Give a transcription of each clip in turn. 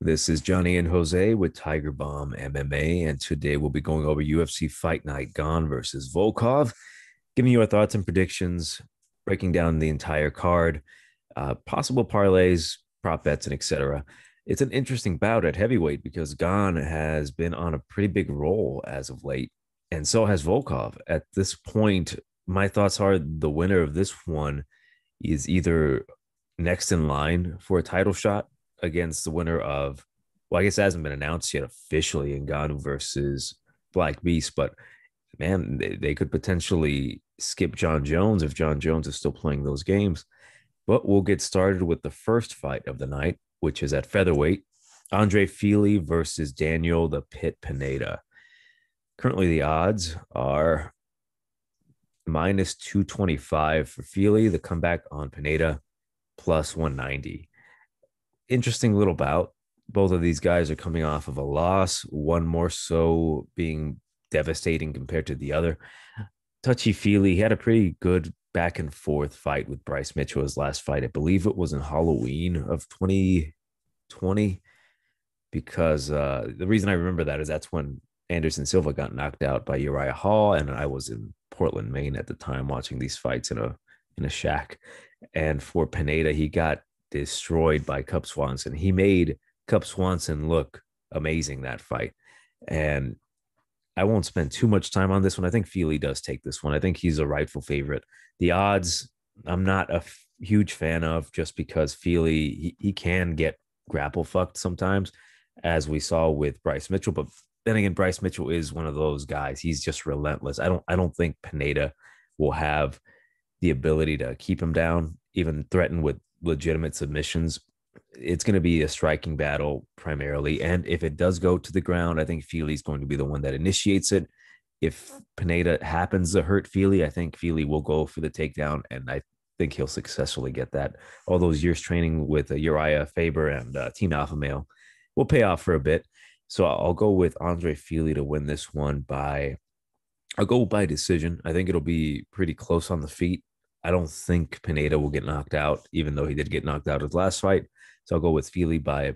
This is Johnny and Jose with Tiger Bomb MMA, and today we'll be going over UFC Fight Night Gane versus Volkov, giving you our thoughts and predictions, breaking down the entire card, possible parlays, prop bets, and etc. It's an interesting bout at heavyweight because Gane has been on a pretty big roll as of late, and so has Volkov. At this point, my thoughts are the winner of this one is either next in line for a title shot against the winner of, well, I guess it hasn't been announced yet officially, Ngannou versus Black Beast, but man, they could potentially skip John Jones if John Jones is still playing those games. But we'll get started with the first fight of the night, which is at featherweight. Andre Fili versus Daniel the Pit Pineda. Currently, the odds are minus 225 for Fili, the comeback on Pineda, plus 190. Interesting little bout. Both of these guys are coming off of a loss, one more so being devastating compared to the other. Touchy Feely, he had a pretty good back and forth fight with Bryce Mitchell his last fight. I believe it was in Halloween of 2020, because the reason I remember that is that's when Anderson Silva got knocked out by Uriah Hall, and I was in Portland, Maine at the time watching these fights in a shack. And for Pineda, he got destroyed by Cub Swanson. He made Cub Swanson look amazing that fight. And I won't spend too much time on this one. I think Fili does take this one. I think he's a rightful favorite. The odds, I'm not a huge fan of, just because Fili, he can get grapple fucked sometimes, as we saw with Bryce Mitchell. But then again, Bryce Mitchell is one of those guys. He's just relentless. I don't think Pineda will have the ability to keep him down, even threaten with legitimate submissions. It's going to be a striking battle primarily. And if it does go to the ground, I think Fili's going to be the one that initiates it. If Pineda happens to hurt Fili, I think Fili will go for the takedown, and I think he'll successfully get that. All those years training with Uriah Faber and Team Alpha Male will pay off for a bit. So I'll go with Andre Fili to win this one I'll go by decision. I think it'll be pretty close on the feet. I don't think Pineda will get knocked out, even though he did get knocked out his last fight. So I'll go with Fili by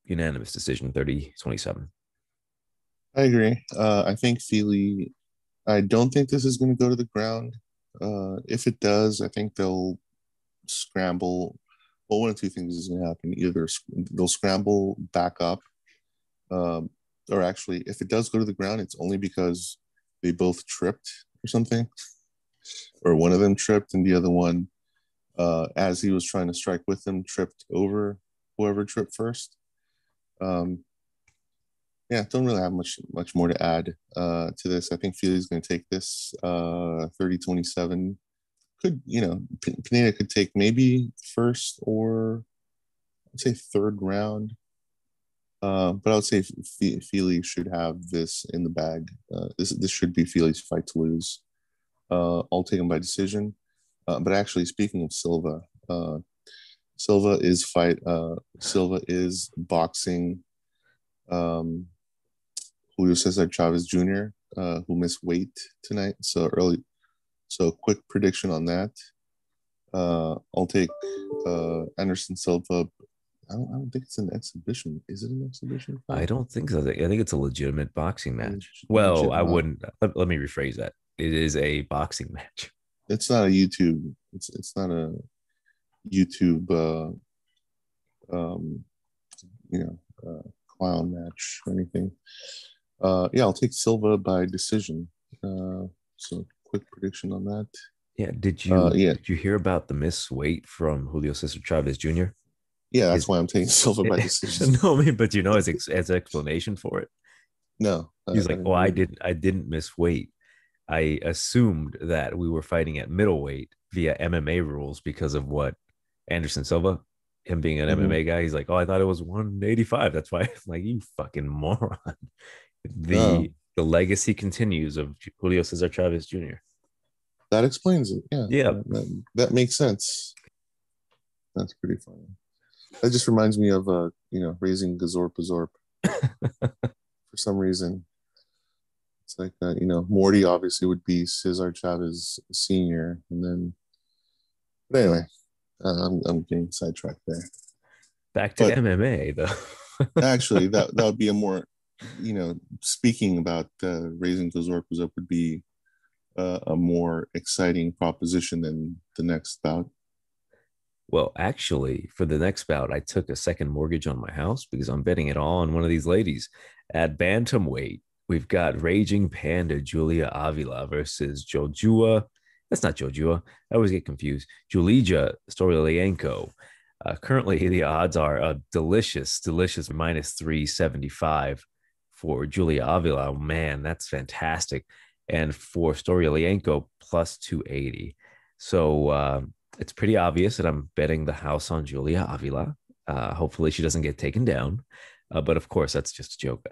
unanimous decision, 30-27. I agree. I think Fili, I don't think this is going to go to the ground. If it does, I think they'll scramble. Well, one of two things is going to happen. Either they'll scramble back up, or actually, if it does go to the ground, it's only because they both tripped or something, or one of them tripped and the other one, as he was trying to strike with them, tripped over whoever tripped first. Yeah, don't really have much more to add to this. I think Fili's going to take this 30-27. Could, Pineda could take maybe first or I'd say third round. But I would say Fili should have this in the bag. This should be Fili's fight to lose. I'll take him by decision. But actually, speaking of Silva, Silva is boxing Julio Cesar Chavez Jr., who missed weight tonight. So quick prediction on that. I'll take Anderson Silva. I don't think it's an exhibition. Is it an exhibition fight? I don't think so. I think it's a legitimate boxing match. Well, I wouldn't. Let me rephrase that. It is a boxing match. It's not a YouTube. It's not a YouTube. Clown match or anything. Yeah, I'll take Silva by decision. So quick prediction on that. Yeah. Did you hear about the miss weight from Julio Cesar Chavez Jr.? Yeah, that's why I'm taking Silva by decision. No, I mean, but his explanation for it. No, He's like, "Oh, I didn't miss weight. I assumed that we were fighting at middleweight via MMA rules because of what Anderson Silva, him being an MMA guy. He's like, oh, I thought it was 185. That's why." I'm like, you fucking moron. The legacy continues of Julio Cesar Chavez Jr. That explains it. Yeah, Yeah. That makes sense. That's pretty funny. That just reminds me of raising Gazorp Azorp. For some reason, it's like Morty obviously would be Cesar Chavez Senior, and then. But anyway, I'm getting sidetracked there. Back to MMA though. Actually, that would be a more, speaking about raising Kozorpus up would be a more exciting proposition than the next bout. Well, actually, for the next bout, I took a second mortgage on my house because I'm betting it all on one of these ladies. At bantamweight, we've got Raging Panda Julia Avila versus Jojua. That's not Jojua. I always get confused. Julija Storliarenko. Currently, the odds are a delicious, delicious minus 375 for Julia Avila. Oh, man, that's fantastic. And for Storliarenko, plus 280. So, it's pretty obvious that I'm betting the house on Julia Avila. Hopefully, she doesn't get taken down. But of course, that's just a joke.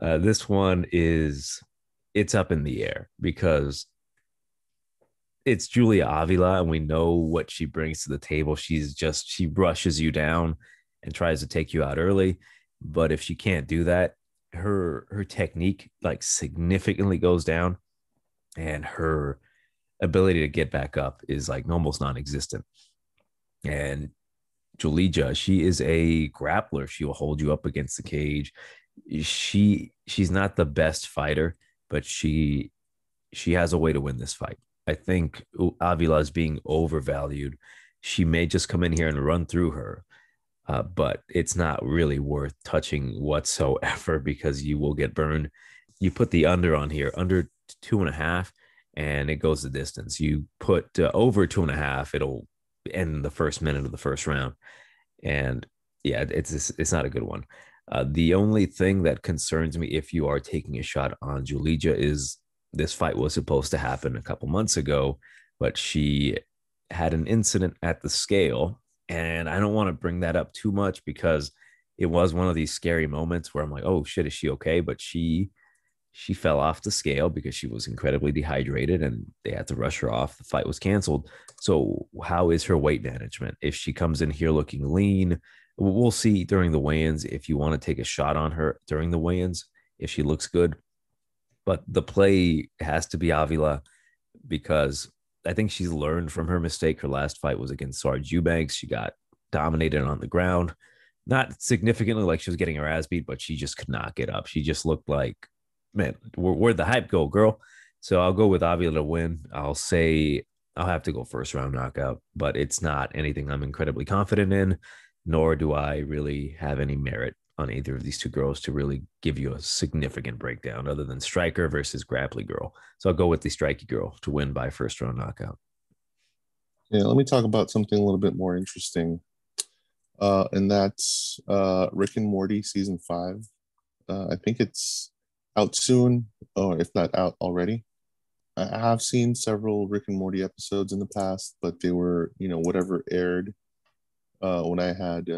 This one it's up in the air because it's Julia Avila, and we know what she brings to the table. She brushes you down and tries to take you out early. But if she can't do that, her technique like significantly goes down, and her ability to get back up is like almost non-existent. And Julija, she is a grappler. She will hold you up against the cage. She's not the best fighter, but she has a way to win this fight. I think Avila is being overvalued. She may just come in here and run through her, but it's not really worth touching whatsoever because you will get burned. You put the under on here, under 2.5, and it goes the distance. You put over 2.5, it'll end the first minute of the first round. And yeah, it's not a good one. The only thing that concerns me if you are taking a shot on Julija is this fight was supposed to happen a couple months ago, but she had an incident at the scale. And I don't want to bring that up too much because it was one of these scary moments where I'm like, oh shit, is she okay? But she fell off the scale because she was incredibly dehydrated and they had to rush her off. The fight was canceled. So how is her weight management? If she comes in here looking lean, we'll see during the weigh-ins if you want to take a shot on her during the weigh-ins, if she looks good. But the play has to be Avila because I think she's learned from her mistake. Her last fight was against Sarge Eubanks. She got dominated on the ground. Not significantly like she was getting her ass beat, but she just could not get up. She just looked like, man, where'd the hype go, girl? So I'll go with Avila to win. I'll say I'll have to go first round knockout, but it's not anything I'm incredibly confident in, nor do I really have any merit on either of these two girls to really give you a significant breakdown other than striker versus grappling girl. So I'll go with the striky girl to win by first round knockout. Yeah, let me talk about something a little bit more interesting. And that's Rick and Morty season 5. I think it's out soon, or if not out already. I have seen several Rick and Morty episodes in the past, but they were, whatever aired when I had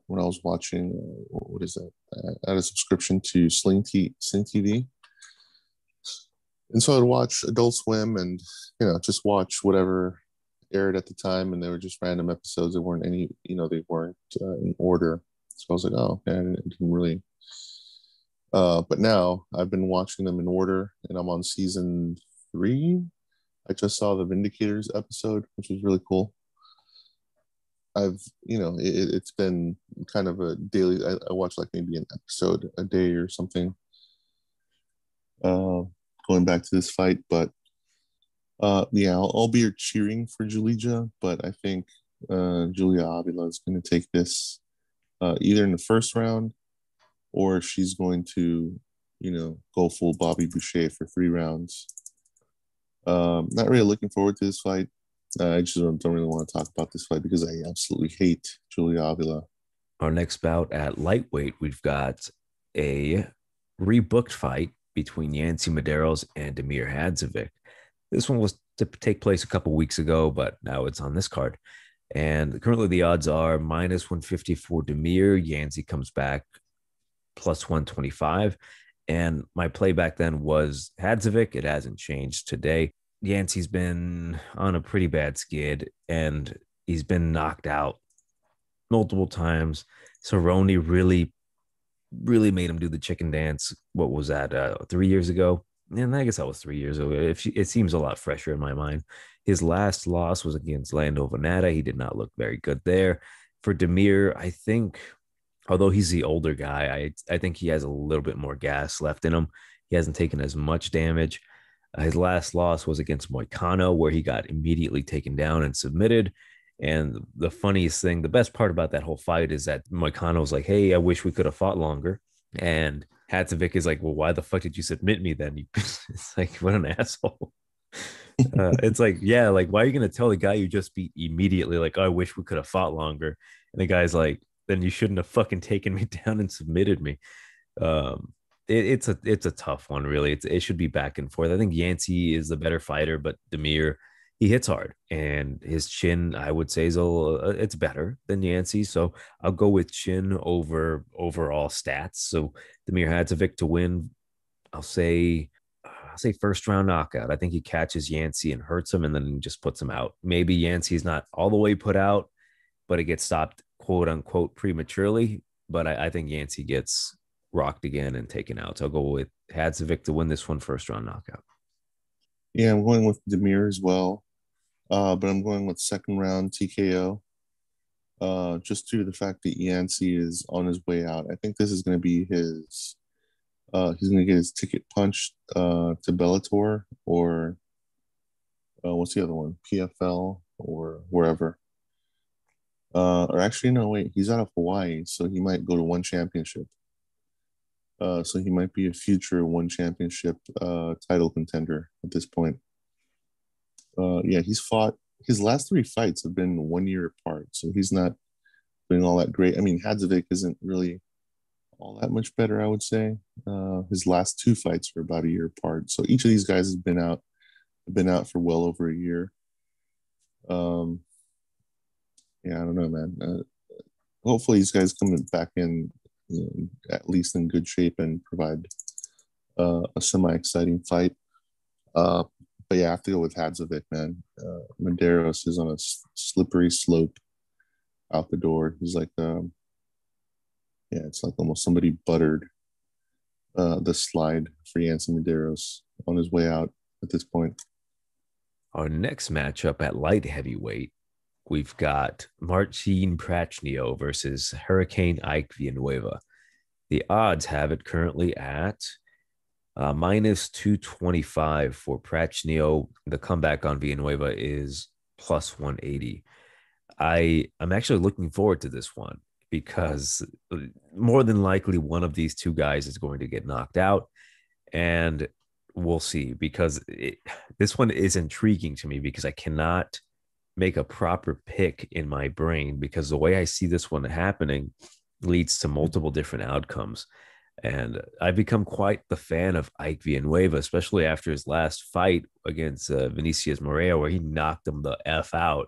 when I was watching. What is that? I had a subscription to Sling TV, and so I'd watch Adult Swim and just watch whatever aired at the time, and they were just random episodes. They weren't any, they weren't in order. So I was like, oh, man, I didn't really. But now I've been watching them in order, and I'm on season 3. I just saw the Vindicators episode, which was really cool. It's been kind of a daily. I watch like maybe an episode a day or something. Going back to this fight, but yeah, I'll be cheering for Julija, but I think Julia Avila is going to take this either in the first round, or she's going to, go full Bobby Boucher for 3 rounds. Not really looking forward to this fight. I just don't really want to talk about this fight because I absolutely hate Julia Avila. Our next bout at lightweight, we've got a rebooked fight between Yancy Medeiros and Damir Hadzovic. This one was to take place a couple weeks ago, but now it's on this card. And currently the odds are minus 150 for Damir. Yancy comes back plus 125. And my play back then was Hadzovic. It hasn't changed today. Yancy's been on a pretty bad skid, and he's been knocked out multiple times. Cerrone really made him do the chicken dance. What was that, 3 years ago? And I guess that was 3 years ago. It seems a lot fresher in my mind. His last loss was against Lando Venata. He did not look very good there. For Damir, I think although he's the older guy, I think he has a little bit more gas left in him. He hasn't taken as much damage. His last loss was against Moicano, where he got immediately taken down and submitted. And the funniest thing, the best part about that whole fight is that Moicano was like, "Hey, I wish we could have fought longer." And Hadzovic is like, "Well, why the fuck did you submit me then?" It's like, what an asshole. It's like, yeah, like, why are you gonna tell the guy you just beat immediately, like, oh, I wish we could have fought longer? And the guy's like, then you shouldn't have fucking taken me down and submitted me. Um, it's a tough one, really. It should be back and forth. I think Yancey is the better fighter, but Demir, he hits hard, and his chin, I would say, is a little, it's better than Yancey. So I'll go with chin over overall stats. So Demir Hadzovic to win. I'll say I'll say first round knockout. I think he catches Yancey and hurts him and then just puts him out. Maybe Yancey's not all the way put out, but it gets stopped quote unquote prematurely. But I think Yancey gets rocked again and taken out. So I'll go with Hadzovic to win this one first round knockout. Yeah, I'm going with Demir as well. But I'm going with second round TKO. Just due to the fact that Yancey is on his way out. I think this is going to be his. He's going to get his ticket punched to Bellator or what's the other one? PFL or wherever. Or actually, no, wait. He's out of Hawaii, so he might go to one championship. So he might be a future one championship title contender at this point. Yeah, he's fought his last three fights have been 1 year apart, so he's not doing all that great. I mean, Hadzovic isn't really all that much better, I would say. His last two fights were about a year apart, so each of these guys has been out for well over a year. Um, yeah, I don't know, man. Hopefully, these guys come back in, at least in good shape and provide a semi-exciting fight. Uh, but yeah, I have to go with Hadzovic, man. Medeiros is on a slippery slope out the door. He's like, yeah, it's like almost somebody buttered the slide for Yancy Medeiros on his way out at this point. Our next matchup at light heavyweight, we've got Marcin Prachnio versus Hurricane Ike Villanueva. The odds have it currently at minus 225 for Prachnio. The comeback on Villanueva is plus 180. I'm actually looking forward to this one because more than likely one of these two guys is going to get knocked out, and we'll see, because this one is intriguing to me because I cannot make a proper pick in my brain because the way I see this one happening leads to multiple different outcomes. And I've become quite the fan of Ike Villanueva, especially after his last fight against Vinicius Moreira, where he knocked him the F out.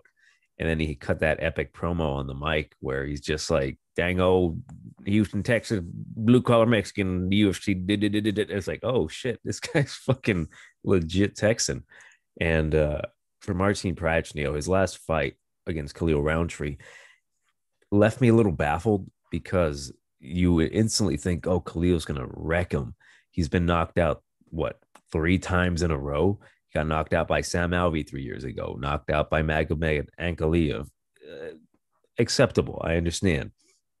And then he cut that epic promo on the mic where he's just like, dang old Houston, Texas, blue collar Mexican, UFC. It's like, oh shit, this guy's fucking legit Texan. And for Marcin Prachnio, his last fight against Khalil Roundtree left me a little baffled because you instantly think, oh, Khalil's going to wreck him. He's been knocked out, what, 3 times in a row? He got knocked out by Sam Alvey 3 years ago, knocked out by Magomed Ankalaev. Acceptable, I understand.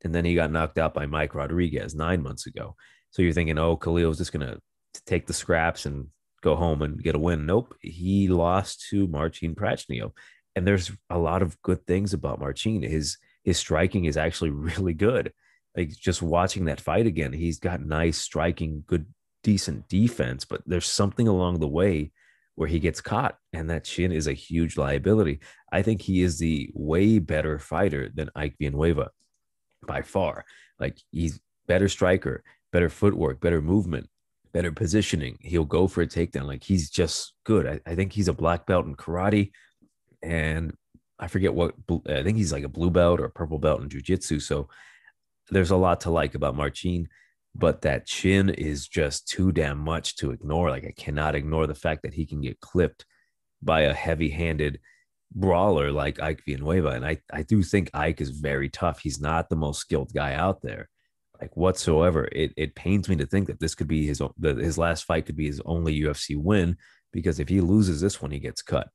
And then he got knocked out by Mike Rodriguez 9 months ago. So you're thinking, oh, Khalil's just going to take the scraps and go home and get a win. Nope. He lost to Marcin Prachnio. And there's a lot of good things about Marcin. His striking is actually really good. Like, just watching that fight again, he's got nice striking, good, decent defense, but there's something along the way where he gets caught, and that chin is a huge liability. I think he is the way better fighter than Ike Villanueva by far. Like, he's better striker, better footwork, better movement, better positioning. He'll go for a takedown. Like, he's just good. I think he's a black belt in karate, and I forget what, I think he's like a blue belt or a purple belt in jiu-jitsu. So there's a lot to like about Marcin, but that chin is just too damn much to ignore. Like, I cannot ignore the fact that he can get clipped by a heavy-handed brawler like Ike Villanueva. And I do think Ike is very tough. He's not the most skilled guy out there, like, whatsoever. It pains me to think that this could be his last fight could be his only UFC win, because if he loses this one, he gets cut.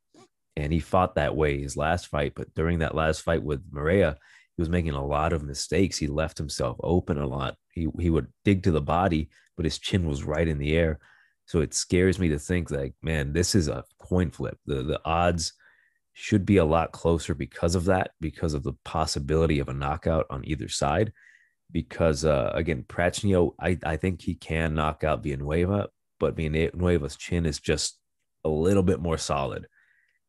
And he fought that way his last fight, but during that last fight with Moreira, he was making a lot of mistakes. He left himself open a lot. He would dig to the body, but his chin was right in the air. So it scares me to think like, man, this is a coin flip. The odds should be a lot closer because of that, because of the possibility of a knockout on either side. Because again, Prachnio, I think he can knock out Villanueva, but Villanueva's chin is just a little bit more solid.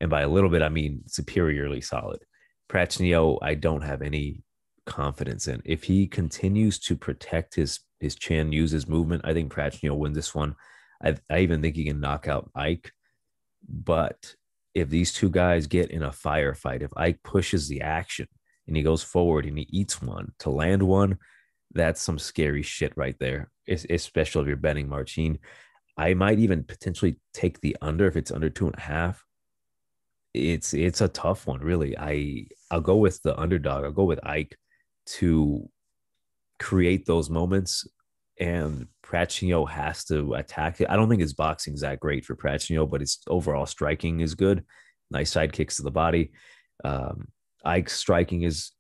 And by a little bit, I mean superiorly solid. Prachnio, I don't have any confidence in. If he continues to protect his chin, use his movement, I think Prachnio wins this one. I even think he can knock out Ike. But if these two guys get in a firefight, if Ike pushes the action and he goes forward and he eats one to land one, that's some scary shit right there. Especially if you're betting Marcin. I might even potentially take the under if it's under 2.5. It's a tough one, really. I'll go with the underdog. I'll go with Ike to create those moments, and Prachnio has to attack it. I don't think his boxing is that great for Prachnio, but his overall striking is good. Nice side kicks to the body. Ike's striking it's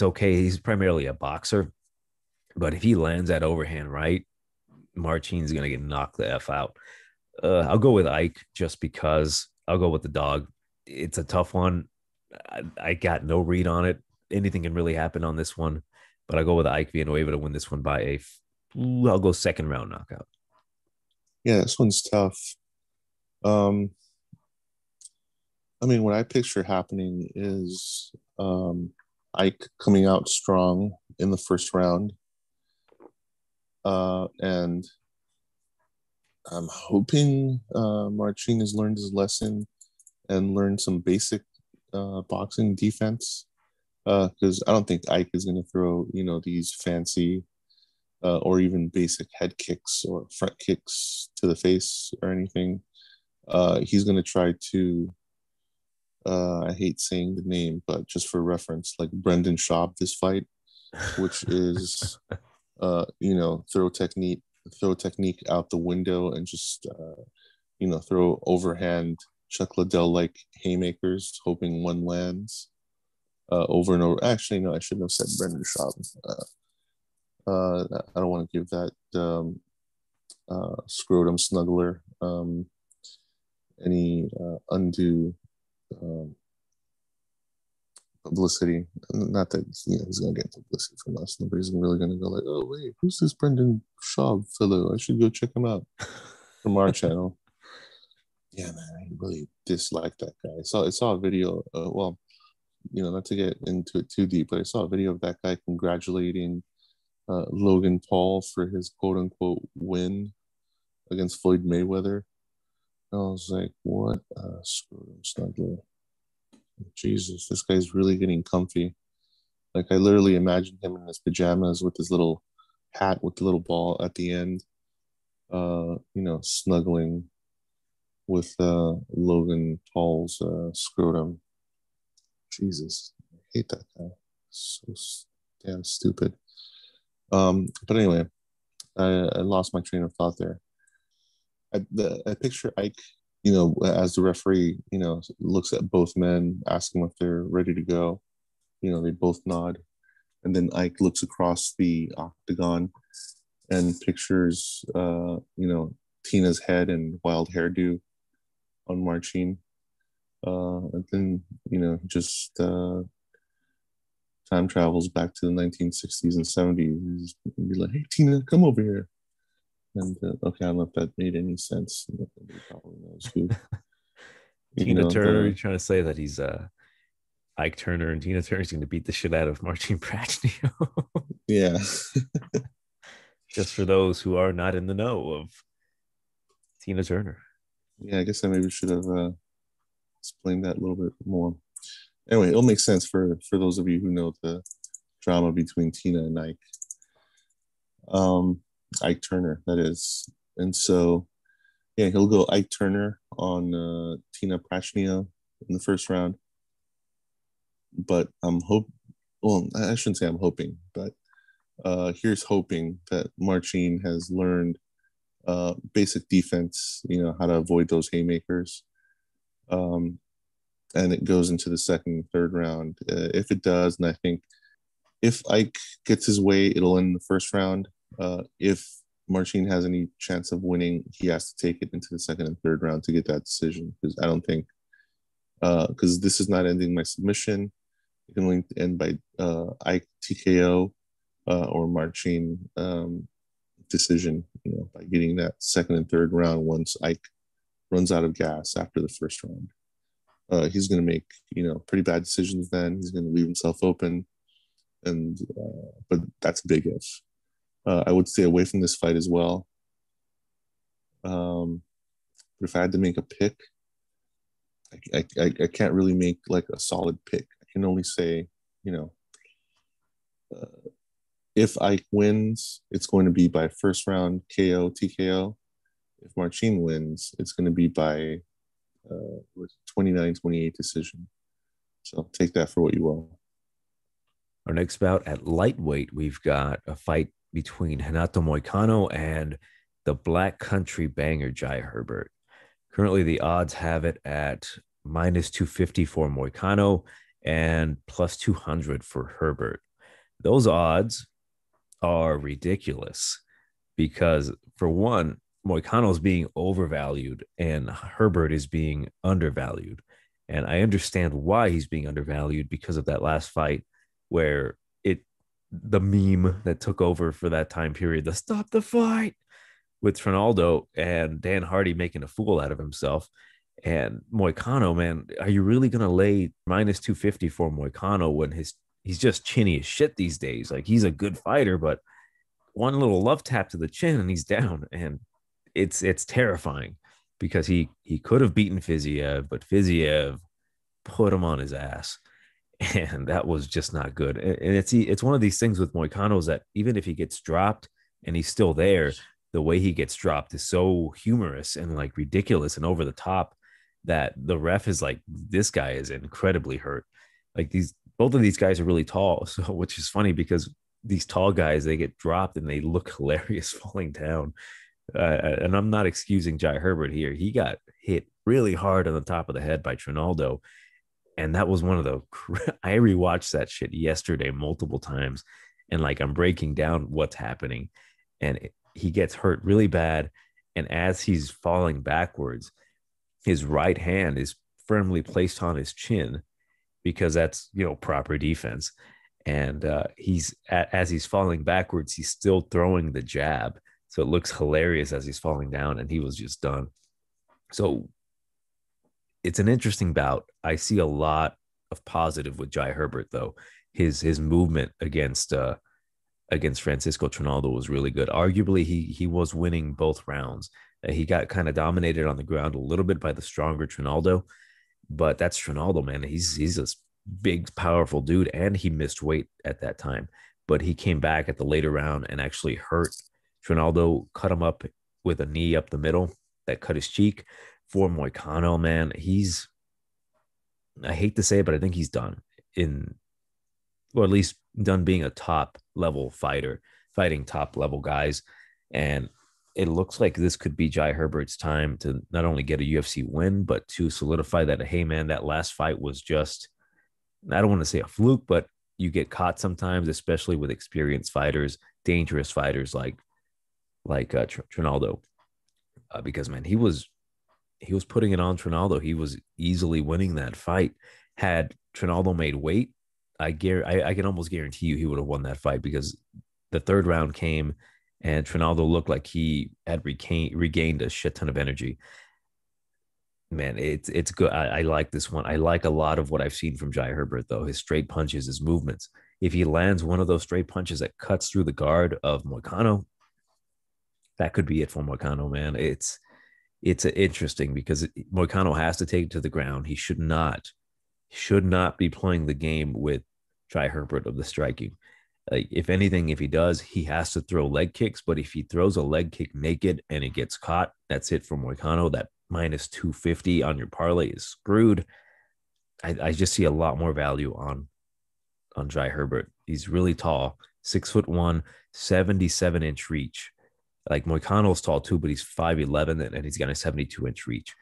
okay. He's primarily a boxer, but if he lands that overhand right, Marcin's gonna get knocked the f out. I'll go with Ike just because. I'll go with the dog. It's a tough one. I got no read on it. Anything can really happen on this one, but I'll go with Ike Villanueva to win this one by I'll go second round knockout. Yeah, this one's tough. I mean, what I picture happening is Ike coming out strong in the first round. And I'm hoping Marcin has learned his lesson and learned some basic boxing defense. Because I don't think Ike is going to throw, these fancy or even basic head kicks or front kicks to the face or anything. He's going to try to, I hate saying the name, but just for reference, like Brendan Schaub this fight, which is, throw technique out the window and just throw overhand Chuck Liddell like haymakers, hoping one lands over and over. Actually, no, I shouldn't have said Brendan Schaub. I don't want to give that scrotum snuggler any undue publicity. Not that he's gonna get publicity from us. Nobody's really gonna go like, oh wait, who's this Brendan Schaub fellow? I should go check him out from our channel. Yeah, man, I really dislike that guy. I saw a video. Well, not to get into it too deep, but I saw a video of that guy congratulating Logan Paul for his quote unquote win against Floyd Mayweather. And I was like, what a scrotum snuggler. Jesus, this guy's really getting comfy. Like, I literally imagined him in his pajamas with his little hat with the little ball at the end, snuggling with Logan Paul's scrotum. Jesus, I hate that guy. So damn stupid. But anyway, I lost my train of thought there. I picture Ike, as the referee, looks at both men, asks them if they're ready to go. They both nod. And then Ike looks across the octagon and pictures, Tina's head and wild hairdo on Marcin. And then, just time travels back to the 1960s and 70s. And be like, hey, Tina, come over here. And okay, I don't know if that made any sense. Nobody probably knows who. Tina Turner, you're trying to say that he's Ike Turner and Tina Turner's going to beat the shit out of Marcin Prachnio. Yeah. Just for those who are not in the know of Tina Turner. Yeah, I guess I maybe should have explained that a little bit more. Anyway, it'll make sense for those of you who know the drama between Tina and Ike. Ike Turner, that is. And so, yeah, he'll go Ike Turner on Tina Prachnio in the first round. But I shouldn't say I'm hoping, but here's hoping that Marcin has learned basic defense, how to avoid those haymakers. and it goes into the second and third round. If it does, and I think if Ike gets his way, it'll end in the first round. If Marcin has any chance of winning, he has to take it into the second and third round to get that decision. Because I don't think, because this is not ending by submission. It can only end by Ike TKO or Marcin decision, by getting that second and third round once Ike runs out of gas after the first round. He's going to make, pretty bad decisions then. He's going to leave himself open. And, but that's a big if. I would stay away from this fight as well. But if I had to make a pick, I can't really make like a solid pick. I can only say, if Ike wins, it's going to be by first round KO, TKO. If Marcin wins, it's going to be by 29-28 decision. So take that for what you will. Our next bout at lightweight, we've got a fight between Renato Moicano and the Black Country banger Jai Herbert. Currently, the odds have it at -250 for Moicano and +200 for Herbert. Those odds are ridiculous because, for one, Moicano is being overvalued and Herbert is being undervalued. And I understand why he's being undervalued because of that last fight where the meme that took over for that time period, the stop the fight with Ronaldo and Dan Hardy making a fool out of himself. And Moicano, man, are you really going to lay -250 for Moicano when he's just chinny as shit these days? Like, he's a good fighter, but one little love tap to the chin and he's down. And it's terrifying because he could have beaten Fiziev, but Fiziev put him on his ass. And that was just not good. And it's one of these things with Moicano's that even if he gets dropped and he's still there, the way he gets dropped is so humorous and like ridiculous and over the top that the ref is like, this guy is incredibly hurt. Like, both of these guys are really tall. So, which is funny because these tall guys, they get dropped and they look hilarious falling down. And I'm not excusing Jai Herbert here. He got hit really hard on the top of the head by Ronaldo. And that was one of the, I rewatched that shit yesterday multiple times. And like, I'm breaking down what's happening. And he gets hurt really bad. And as he's falling backwards, his right hand is firmly placed on his chin because that's, proper defense. And as he's falling backwards, he's still throwing the jab. So it looks hilarious as he's falling down, and he was just done. So it's an interesting bout. I see a lot of positive with Jai Herbert, though. His movement against Francisco Trinaldo was really good. Arguably, he was winning both rounds. He got kind of dominated on the ground a little bit by the stronger Trinaldo, but that's Trinaldo, man. He's a big, powerful dude, and he missed weight at that time. But he came back at the later round and actually hurt Trinaldo, cut him up with a knee up the middle that cut his cheek. For Moicano, man, I hate to say it, but I think he's done or at least done being a top level fighter, fighting top level guys. And it looks like this could be Jai Herbert's time to not only get a UFC win, but to solidify that, hey, man, that last fight was just, I don't want to say a fluke, but you get caught sometimes, especially with experienced fighters, dangerous fighters like Trinaldo, because, man, he was putting it on Trinaldo. He was easily winning that fight. Had Trinaldo made weight, I can almost guarantee you he would have won that fight, because the third round came and Trinaldo looked like he had regained a shit ton of energy. Man, it's good. I like this one. I like a lot of what I've seen from Jai Herbert, though. His straight punches, his movements. If he lands one of those straight punches that cuts through the guard of Moicano, that could be it for Moicano, man. It's interesting because Moicano has to take it to the ground. He should not be playing the game with Jai Herbert of the striking. Like, if anything, if he does, he has to throw leg kicks. But if he throws a leg kick naked and it gets caught, that's it for Moicano. That -250 on your parlay is screwed. I just see a lot more value on Jai Herbert. He's really tall, 6'1", 77-inch reach. Like, Moicano's tall too, but he's 5'11", and he's got a 72-inch reach.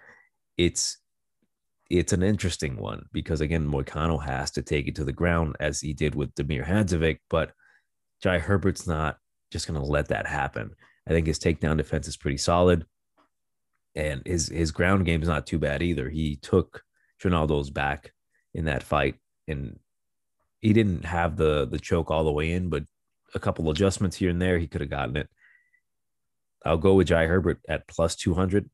it's an interesting one because again, Moicano has to take it to the ground as he did with Damir Hadzovic, but Jai Herbert's not just going to let that happen. I think his takedown defense is pretty solid, and his ground game is not too bad either. He took Trinaldo's back in that fight, and he didn't have the choke all the way in, but a couple adjustments here and there, he could have gotten it. I'll go with Jai Herbert at plus 200.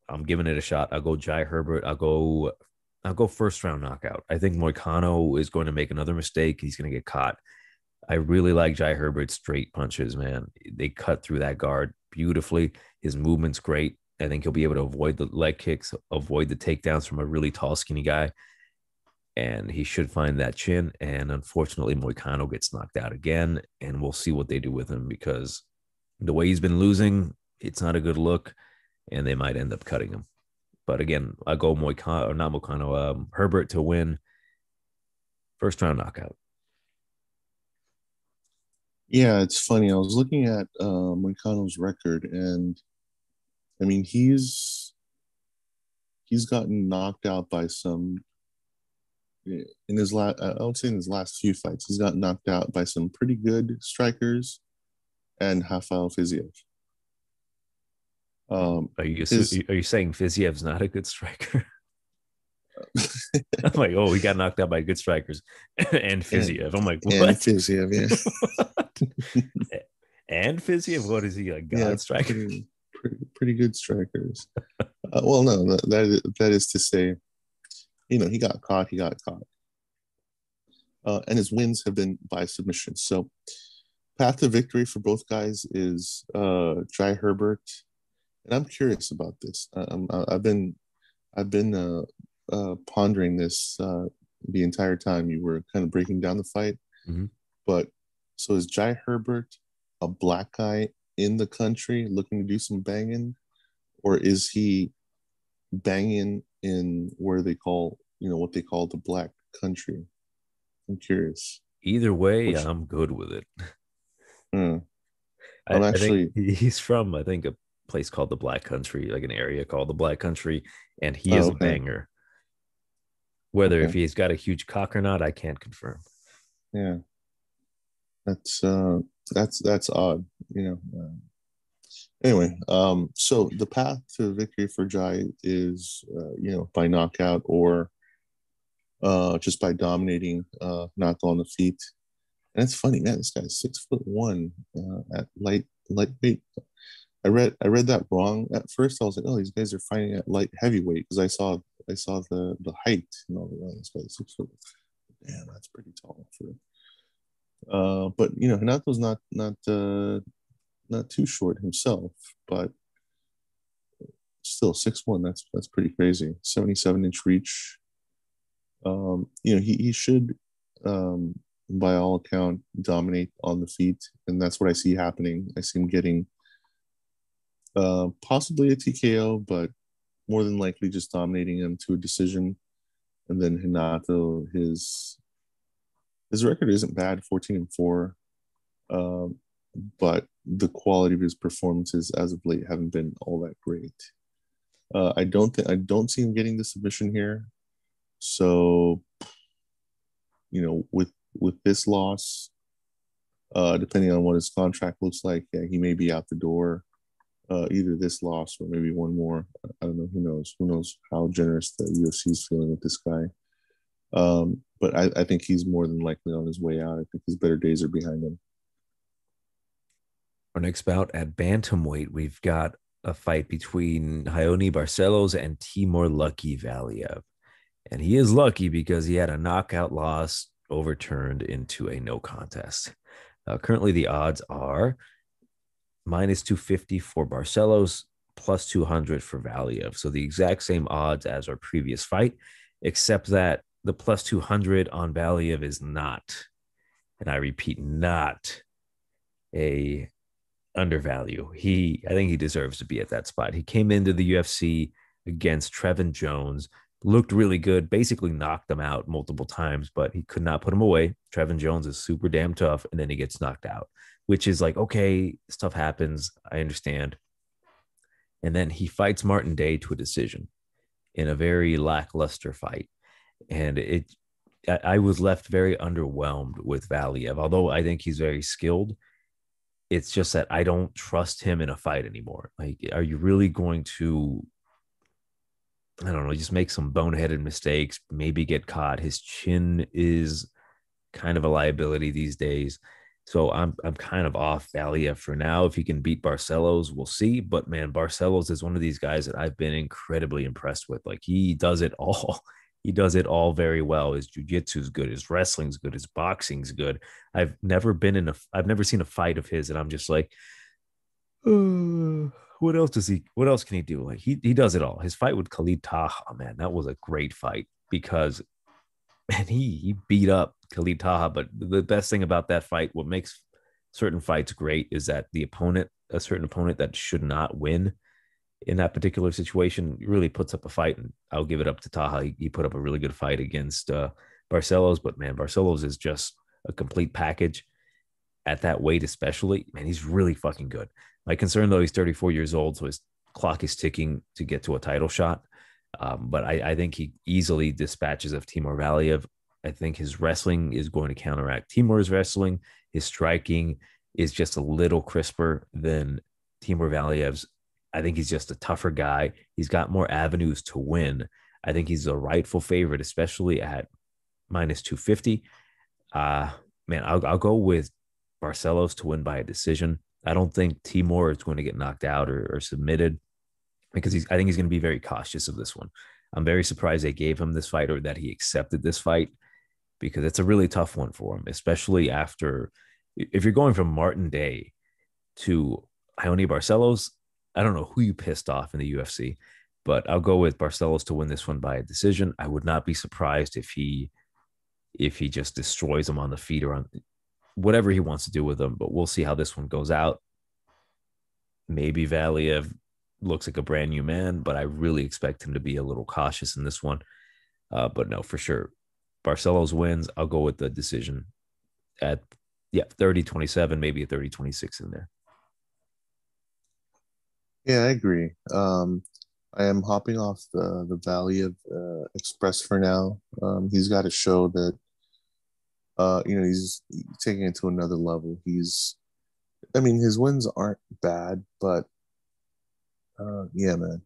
I'm giving it a shot. I'll go Jai Herbert. I'll go first round knockout. I think Moicano is going to make another mistake. He's going to get caught. I really like Jai Herbert's straight punches, man. They cut through that guard beautifully. His movement's great. I think he'll be able to avoid the leg kicks, avoid the takedowns from a really tall, skinny guy. And he should find that chin. And unfortunately, Moicano gets knocked out again. And we'll see what they do with him because the way he's been losing, it's not a good look. And they might end up cutting him. But again, I go Moicano, or not Moicano, Herbert to win. First round knockout. Yeah, it's funny. I was looking at Moicano's record, and I mean he's gotten knocked out by some in his last. I would say in his last few fights, he's gotten knocked out by some pretty good strikers and Rafael Fiziev. Are you saying Fiziev's not a good striker? I'm like, oh, he got knocked out by good strikers and Fiziev. I'm like, what? And Fiziev, yeah. And Fiziev, what is he, a god striker? Pretty good strikers. Well, no, that is to say, he got caught. And his wins have been by submission. So, path to victory for both guys is Jai Herbert. And I'm curious about this. I've been pondering this the entire time you were kind of breaking down the fight. Mm-hmm. But so is Jai Herbert a black guy in the country looking to do some banging, or is he banging in where they call what they call the black country? I'm curious. Either way, I'm good with it. I think he's from a place called the Black Country, like an area called the Black Country, and he is a banger. Whether if he's got a huge cock or not, I can't confirm. Yeah, that's odd. Anyway, so the path to victory for Jai is by knockout or just by dominating, not on the feet. And it's funny, man. This guy's 6'1" at lightweight. I read that wrong at first. I was like, oh, these guys are fighting at light heavyweight because I saw the height. This guy's 6 foot. Damn, that's pretty tall for. But Hinato's not too short himself, but still 6'1". That's pretty crazy. 77-inch reach. He should, by all account, dominate on the feet, and that's what I see happening. I see him getting possibly a TKO, but more than likely just dominating him to a decision. And then Hinato, his record isn't bad, 14-4, but the quality of his performances as of late haven't been all that great. I don't see him getting the submission here. So, with this loss, depending on what his contract looks like, yeah, he may be out the door. Either this loss or maybe one more. I don't know. Who knows how generous the UFC is feeling with this guy. But I think he's more than likely on his way out. I think his better days are behind him. Our next bout at bantamweight, we've got a fight between Raoni Barcelos and Timur Lucky Valiev. And he is lucky because he had a knockout loss overturned into a no contest. Currently, the odds are minus 250 for Barcelos, plus 200 for Valiev. So the exact same odds as our previous fight, except that the plus 200 on Valiev is not, and I repeat, not a undervalue. I think he deserves to be at that spot. He came into the UFC against Trevin Jones, looked really good, basically knocked him out multiple times, but he could not put him away. Trevin Jones is super damn tough, and then he gets knocked out, which is like, okay, stuff happens. I understand. And then he fights Martin Day to a decision. in a very lackluster fight. And I was left very underwhelmed with Valiev, although I think he's very skilled. It's just that I don't trust him in a fight anymore. Like, are you really going to, I don't know, just make some boneheaded mistakes, maybe get caught? His chin is kind of a liability these days. So I'm kind of off Valiev for now. If he can beat Barcelos, we'll see. But man, Barcelos is one of these guys that I've been incredibly impressed with. Like, he does it all. He does it all very well. His jiu-jitsu is good. His wrestling's good. His boxing's good. I've never seen a fight of his, and I'm just like, what else does he? What else can he do? Like, he does it all. His fight with Khalid Taha, man, that was a great fight because man, he beat up Khalid Taha. But the best thing about that fight, what makes certain fights great, is that a certain opponent that should not win in that particular situation, really puts up a fight. And I'll give it up to Taha. He put up a really good fight against Barcelos. But man, Barcelos is just a complete package at that weight, especially. Man, he's really fucking good. My concern, though, he's 34 years old, so his clock is ticking to get to a title shot. But I think he easily dispatches of Timur Valiev. I think his wrestling is going to counteract Timur's wrestling. His striking is just a little crisper than Timur Valiev's. I think he's just a tougher guy. He's got more avenues to win. I think he's a rightful favorite, especially at minus 250. Man, I'll go with Barcelos to win by a decision. I don't think Timur is going to get knocked out or submitted, because I think he's going to be very cautious of this one. I'm very surprised they gave him this fight, or that he accepted this fight, because it's a really tough one for him, especially after, if you're going from Martin Day to Ione Barcelos, I don't know who you pissed off in the UFC, but I'll go with Barcelos to win this one by a decision. I would not be surprised if he just destroys him on the feet or on whatever he wants to do with him, but we'll see how this one goes out. Maybe Valiev looks like a brand new man, but I really expect him to be a little cautious in this one. But no, for sure, Barcelos wins. I'll go with the decision at 30-27, maybe a 30-26 in there. Yeah, I agree. I am hopping off the Valiev Express for now. He's got to show that he's taking it to another level. I mean, his wins aren't bad, but yeah, man.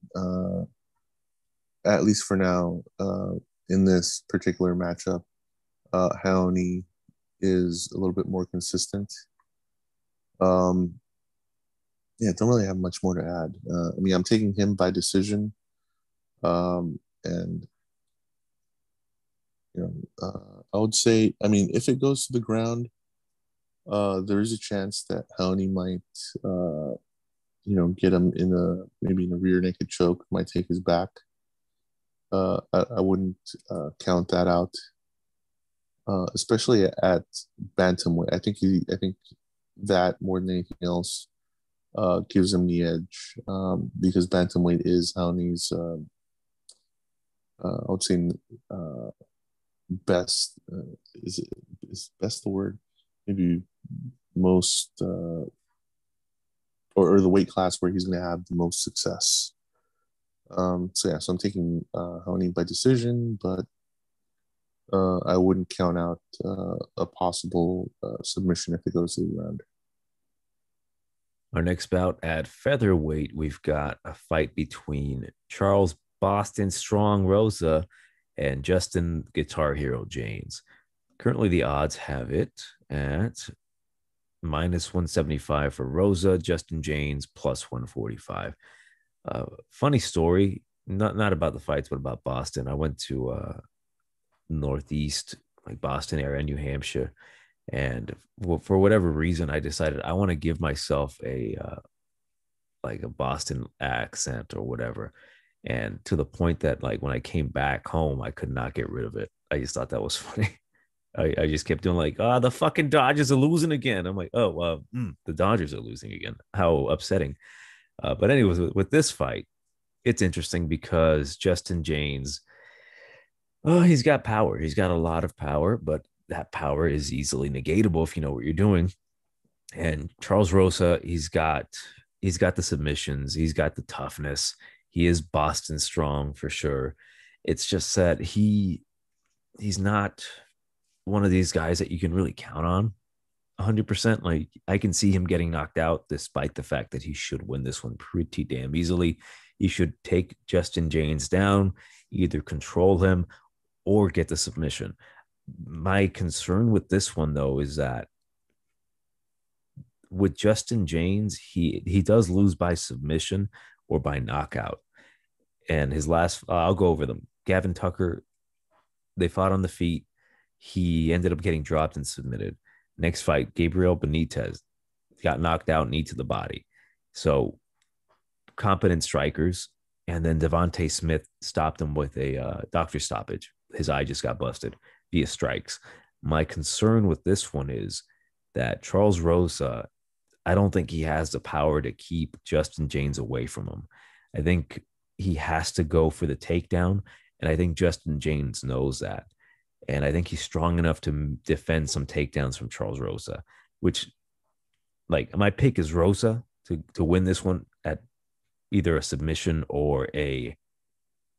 At least for now, in this particular matchup, Haoni is a little bit more consistent. Yeah, don't really have much more to add. I mean, I'm taking him by decision, and I would say, I mean, if it goes to the ground, there is a chance that Haoni might, get him maybe in a rear naked choke, might take his back. I wouldn't count that out, especially at bantamweight. I think that more than anything else gives him the edge, because bantamweight is Haoni's, I would say, best. Is best the word? Maybe most, or the weight class where he's going to have the most success. So I'm taking Haoni by decision, but I wouldn't count out a possible submission if it goes to the ground. Our next bout at featherweight, we've got a fight between Charles Boston Strong Rosa and Justin Guitar Hero Jaynes. Currently, the odds have it at minus 175 for Rosa, Justin Jaynes plus 145. Funny story, not about the fights, but about Boston. I went to Northeast, like Boston area, New Hampshire, and for whatever reason, I decided I want to give myself a Boston accent or whatever. And to the point that, like, when I came back home, I could not get rid of it. I just thought that was funny. I just kept doing like, the fucking Dodgers are losing again. I'm like, the Dodgers are losing again. How upsetting. But anyways, with this fight, it's interesting because Justin Jaynes, he's got power. He's got a lot of power, but that power is easily negatable if you know what you're doing. And Charles Rosa, he's got the submissions, he's got the toughness, He is Boston strong for sure. It's just that he's not one of these guys that you can really count on 100%. Like I can see him getting knocked out despite the fact that he should win this one pretty damn easily. He should take Justin Jaynes down, either control him or get the submission. My concern with this one though is that with Justin Jaynes, he does lose by submission or by knockout. And his last, I'll go over them. Gavin Tucker, they fought on the feet. He ended up getting dropped and submitted. Next fight, Gabriel Benitez got knocked out, knee to the body. So competent strikers. And then Devontae Smith stopped him with a doctor stoppage. His eye just got busted via strikes. My concern with this one is that Charles Rosa, I don't think he has the power to keep Justin Jaynes away from him. I think he has to go for the takedown. And I think Justin Jaynes knows that. And I think he's strong enough to defend some takedowns from Charles Rosa, which, like, my pick is Rosa to win this one at either a submission or a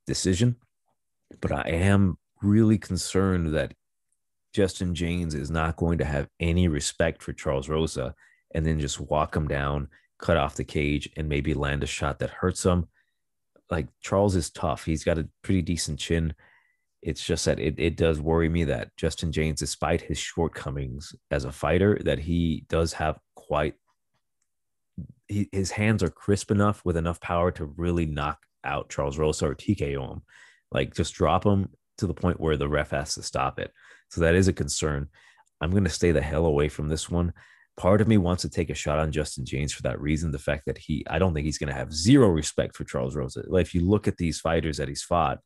decision. But I am really concerned that Justin Jaynes is not going to have any respect for Charles Rosa and then just walk him down, cut off the cage, and maybe land a shot that hurts him. Like, Charles is tough. He's got a pretty decent chin. It's just that it does worry me that Justin Jaynes, despite his shortcomings as a fighter, that he does have his hands are crisp enough with enough power to really knock out Charles Rosa or TKO him. Like, just drop him to the point where the ref has to stop it. So that is a concern. I'm going to stay the hell away from this one. Part of me wants to take a shot on Justin Jaynes for that reason. The fact that I don't think he's going to have zero respect for Charles Rosa. Like, if you look at these fighters that he fought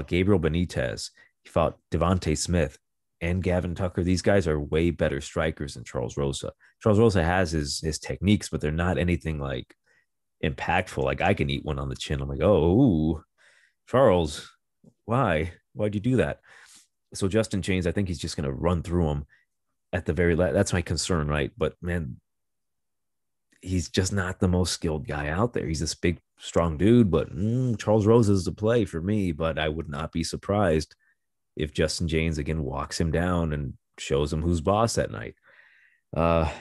Gabriel Benitez, he fought Devontae Smith and Gavin Tucker. These guys are way better strikers than Charles Rosa. Charles Rosa has his techniques, but they're not anything like impactful. Like, I can eat one on the chin. I'm like, oh, ooh, Charles, why'd you do that? So Justin Jaynes, I think he's just going to run through him at the very last. That's my concern, right? But man, he's just not the most skilled guy out there. He's this big, strong dude, but Charles Rosa is the play for me. But I would not be surprised if Justin Jaynes again walks him down and shows him who's boss that night. I'll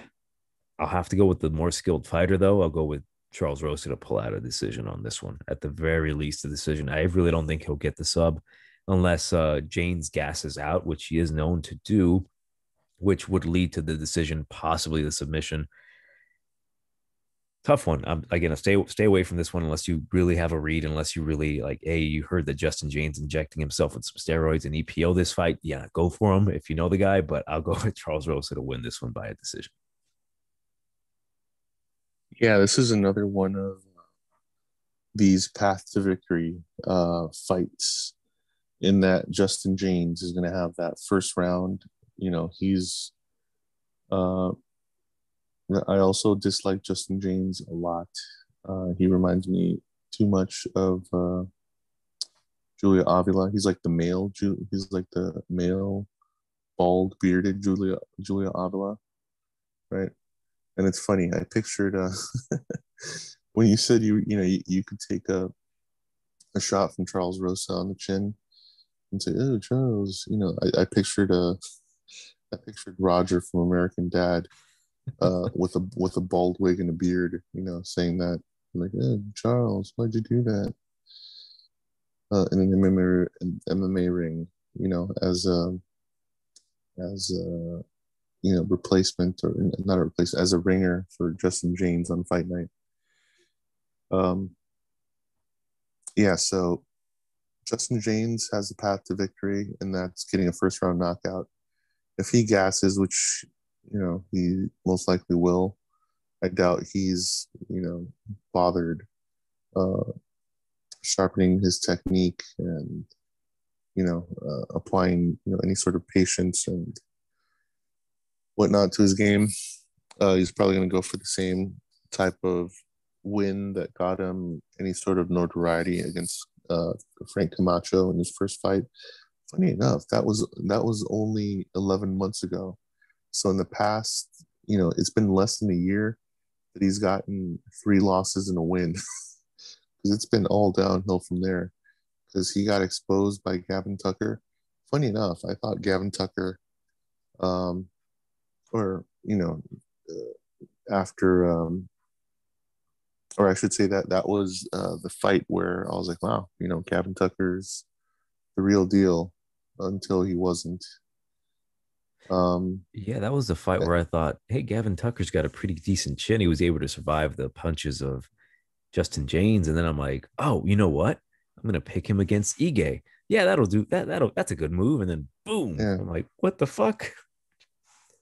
have to go with the more skilled fighter, though. I'll go with Charles Rosa to pull out a decision on this one. At the very least, a decision. I really don't think he'll get the sub unless Jaynes gasses out, which he is known to do, which would lead to the decision, possibly the submission. Tough one. I'm again, stay away from this one unless you really have a read, unless you really like, hey, you heard that Justin Jaynes injecting himself with some steroids and EPO this fight. Yeah, go for him if you know the guy, but I'll go with Charles Rosa to win this one by a decision. Yeah, this is another one of these path to victory fights, in that Justin Jaynes is going to have that first round. He's I also dislike Justin Jaynes a lot. He reminds me too much of Julia Avila. He's like the male bald bearded Julia Avila, right? And it's funny. I pictured when you said you could take a shot from Charles Rosa on the chin and say, "Oh, Charles," I pictured Roger from American Dad with a bald wig and a beard, saying that, like, "Hey, Charles, why'd you do that?" In an MMA ring, as replacement, or not a replacement, as a ringer for Justin Jaynes on fight night. Yeah, so Justin Jaynes has the path to victory, and that's getting a first round knockout. If he gasses, which he most likely will, I doubt he's bothered sharpening his technique and applying any sort of patience and whatnot to his game. He's probably going to go for the same type of win that got him any sort of notoriety against Frank Camacho in his first fight. Funny enough, that was only 11 months ago. So in the past, it's been less than a year that he's gotten 3 losses and a win because it's been all downhill from there. Because he got exposed by Gavin Tucker. Funny enough, I thought Gavin Tucker, um, or after, or I should say that that was the fight where I was like, wow, Gavin Tucker's the real deal until he wasn't. Um, Yeah, that was the fight where I thought, hey, Gavin Tucker's got a pretty decent chin. He was able to survive the punches of Justin Jaynes. And then I'm like, oh, you know what? I'm gonna pick him against Ige. Yeah, that'll do that. That's a good move. And then boom. yeah, I'm like, what the fuck?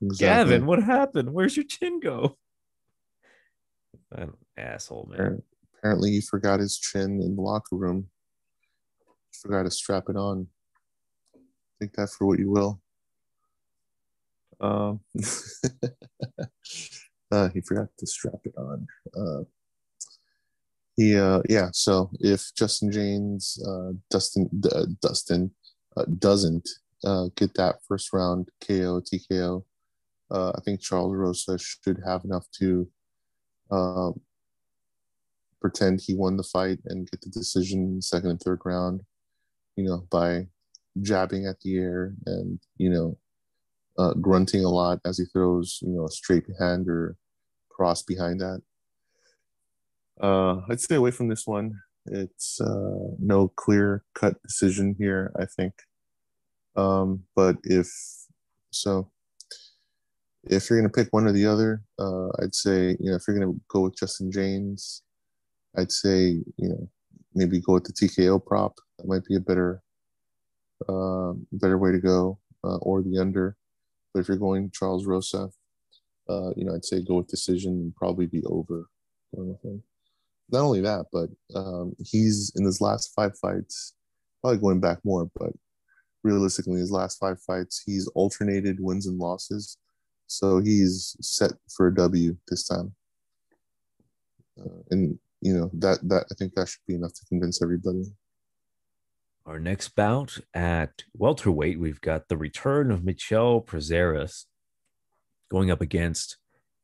exactly. Gavin, what happened? Where's your chin go? An asshole, man. Apparently, he forgot his chin in the locker room. Forgot to strap it on. Take that for what you will. Um, he forgot to strap it on. Yeah. So if Justin Jaynes, Dustin doesn't get that first round KO TKO, I think Charles Rosa should have enough to uh, pretend he won the fight and get the decision in the second and third round. By jabbing at the air and grunting a lot as he throws a straight hand or cross behind that. I'd stay away from this one. It's no clear cut decision here, I think. But so, if you're going to pick one or the other, I'd say, if you're going to go with Justin Jaynes, I'd say, maybe go with the TKO prop. That might be a better way to go, or the under. But if you're going Charles Rosa, I'd say go with decision and probably be over going with him. Not only that, but he's in his last five fights, probably going back more, but realistically, his last five fights, he's alternated wins and losses. So he's set for a W this time. And that I think that should be enough to convince everybody. Our next bout at welterweight, we've got the return of Michel Prazeres going up against